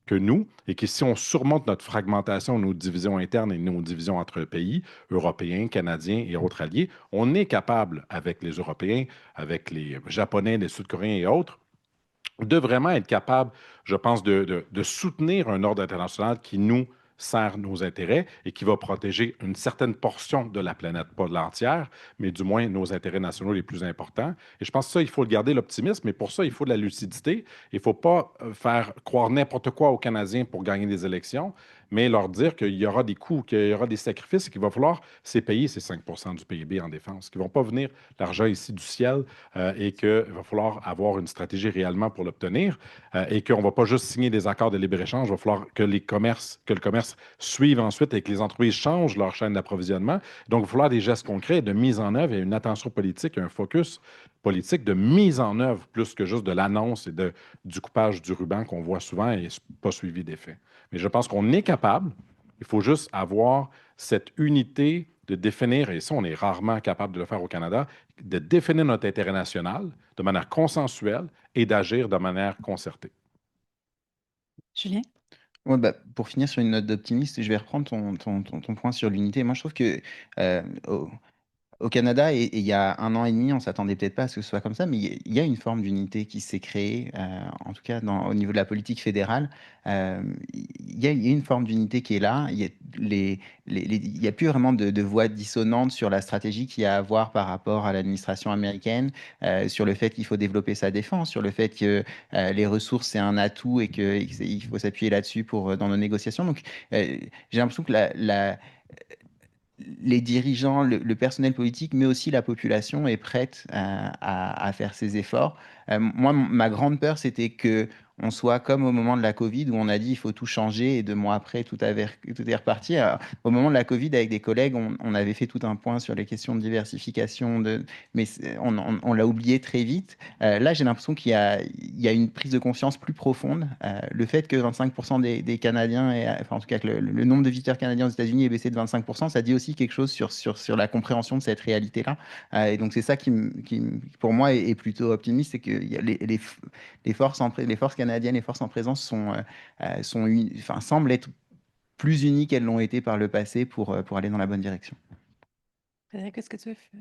Speaker 4: que nous, et que si on surmonte notre fragmentation, nos divisions internes et nos divisions entre pays, européens, canadiens et autres alliés, on est capable, avec les Européens, avec les Japonais, les Sud-Coréens et autres, de vraiment être capable, je pense, de soutenir un ordre international qui nous sert nos intérêts et qui va protéger une certaine portion de la planète, pas de l'entière, mais du moins nos intérêts nationaux les plus importants. Et je pense que ça, il faut le garder l'optimisme, mais pour ça, il faut de la lucidité. Il ne faut pas faire croire n'importe quoi aux Canadiens pour gagner des élections, mais leur dire qu'il y aura des coûts, qu'il y aura des sacrifices et qu'il va falloir ces payer ces 5 du PIB en défense, qui ne vont pas venir l'argent ici du ciel et qu'il va falloir avoir une stratégie réellement pour l'obtenir et qu'on ne va pas juste signer des accords de libre-échange, il va falloir que le commerce suive ensuite et que les entreprises changent leur chaîne d'approvisionnement. Donc, il va falloir des gestes concrets de mise en œuvre et une attention politique, un focus politique de mise en œuvre plus que juste de l'annonce et du coupage du ruban qu'on voit souvent et pas suivi d'effet. Mais je pense qu'on est capable, il faut juste avoir cette unité de définir, et ça, on est rarement capable de le faire au Canada, de définir notre intérêt national de manière consensuelle et d'agir de manière concertée.
Speaker 2: Julien?
Speaker 5: Ouais, bah, pour finir sur une note d'optimiste, je vais reprendre ton point sur l'unité. Moi, je trouve que euh, au, au Canada, et il y a 1 an et demi, on s'attendait peut-être pas à ce que ce soit comme ça, mais il y a une forme d'unité qui s'est créée, en tout cas au niveau de la politique fédérale. Il y a une forme d'unité qui est là. Il y a plus vraiment de voix dissonantes sur la stratégie qu'il y a à avoir par rapport à l'administration américaine, sur le fait qu'il faut développer sa défense, sur le fait que les ressources, c'est un atout et qu'il faut s'appuyer là-dessus dans nos négociations. Donc, j'ai l'impression que les dirigeants, le personnel politique, mais aussi la population est prête à faire ces efforts. Moi, ma grande peur, c'était que on soit comme au moment de la Covid où on a dit il faut tout changer et 2 mois après tout est reparti. Alors, au moment de la Covid, avec des collègues, on avait fait tout un point sur les questions de diversification, mais on l'a oublié très vite. Là, j'ai l'impression il y a une prise de conscience plus profonde. Le fait que 25% des Canadiens, enfin en tout cas que le nombre de visiteurs canadiens aux États-Unis ait baissé de 25%, ça dit aussi quelque chose sur la compréhension de cette réalité-là. Et donc c'est ça pour moi, est plutôt optimiste, c'est que les forces canadiennes, les forces en présence enfin, semblent être plus unies qu'elles l'ont été par le passé pour aller dans la bonne direction.
Speaker 2: Frédéric, qu'est-ce que tu veux faire?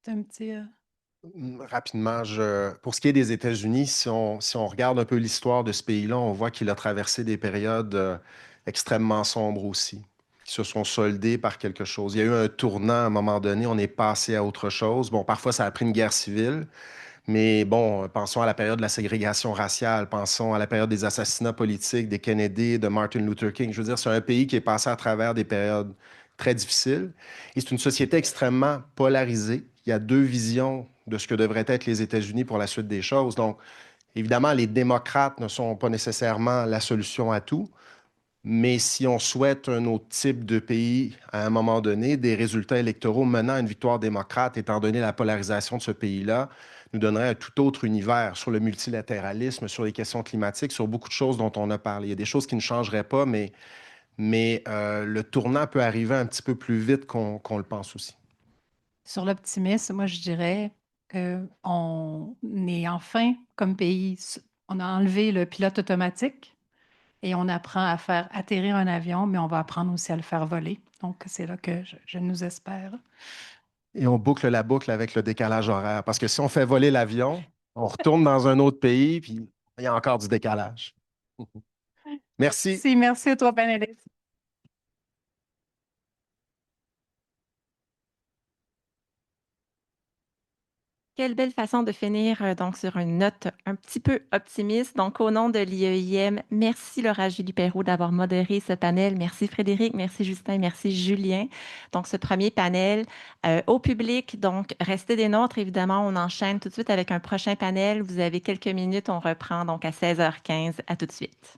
Speaker 2: T'as un petit...
Speaker 3: Rapidement, pour ce qui est des États-Unis, si on regarde un peu l'histoire de ce pays-là, on voit qu'il a traversé des périodes extrêmement sombres aussi, qui se sont soldées par quelque chose. Il y a eu un tournant à un moment donné, on est passé à autre chose. Bon, parfois, ça a pris une guerre civile, mais bon, pensons à la période de la ségrégation raciale, pensons à la période des assassinats politiques, des Kennedy, de Martin Luther King. Je veux dire, c'est un pays qui est passé à travers des périodes très difficiles. Et c'est une société extrêmement polarisée. Il y a deux visions de ce que devraient être les États-Unis pour la suite des choses. Donc, évidemment, les démocrates ne sont pas nécessairement la solution à tout, mais si on souhaite un autre type de pays à un moment donné, des résultats électoraux menant à une victoire démocrate, étant donné la polarisation de ce pays-là, nous donnerait un tout autre univers sur le multilatéralisme, sur les questions climatiques, sur beaucoup de choses dont on a parlé. Il y a des choses qui ne changeraient pas, mais le tournant peut arriver un petit peu plus vite qu'on le pense aussi.
Speaker 2: Sur l'optimisme, moi, je dirais qu'on est enfin, comme pays, on a enlevé le pilote automatique et on apprend à faire atterrir un avion, mais on va apprendre aussi à le faire voler. Donc, c'est là que je nous espère.
Speaker 3: Et on boucle la boucle avec le décalage horaire. Parce que si on fait voler l'avion, on retourne dans un autre pays, puis il y a encore du décalage. Merci.
Speaker 2: Merci à toi, panélistes.
Speaker 9: Quelle belle façon de finir donc sur une note un petit peu optimiste. Donc, au nom de l'IEIM, merci Laura Julie Perrault d'avoir modéré ce panel. Merci Frédéric, merci Justin, merci Julien. Donc, ce premier panel au public. Donc, restez des nôtres. Évidemment, on enchaîne tout de suite avec un prochain panel. Vous avez quelques minutes. On reprend donc à 16h15. À tout de suite.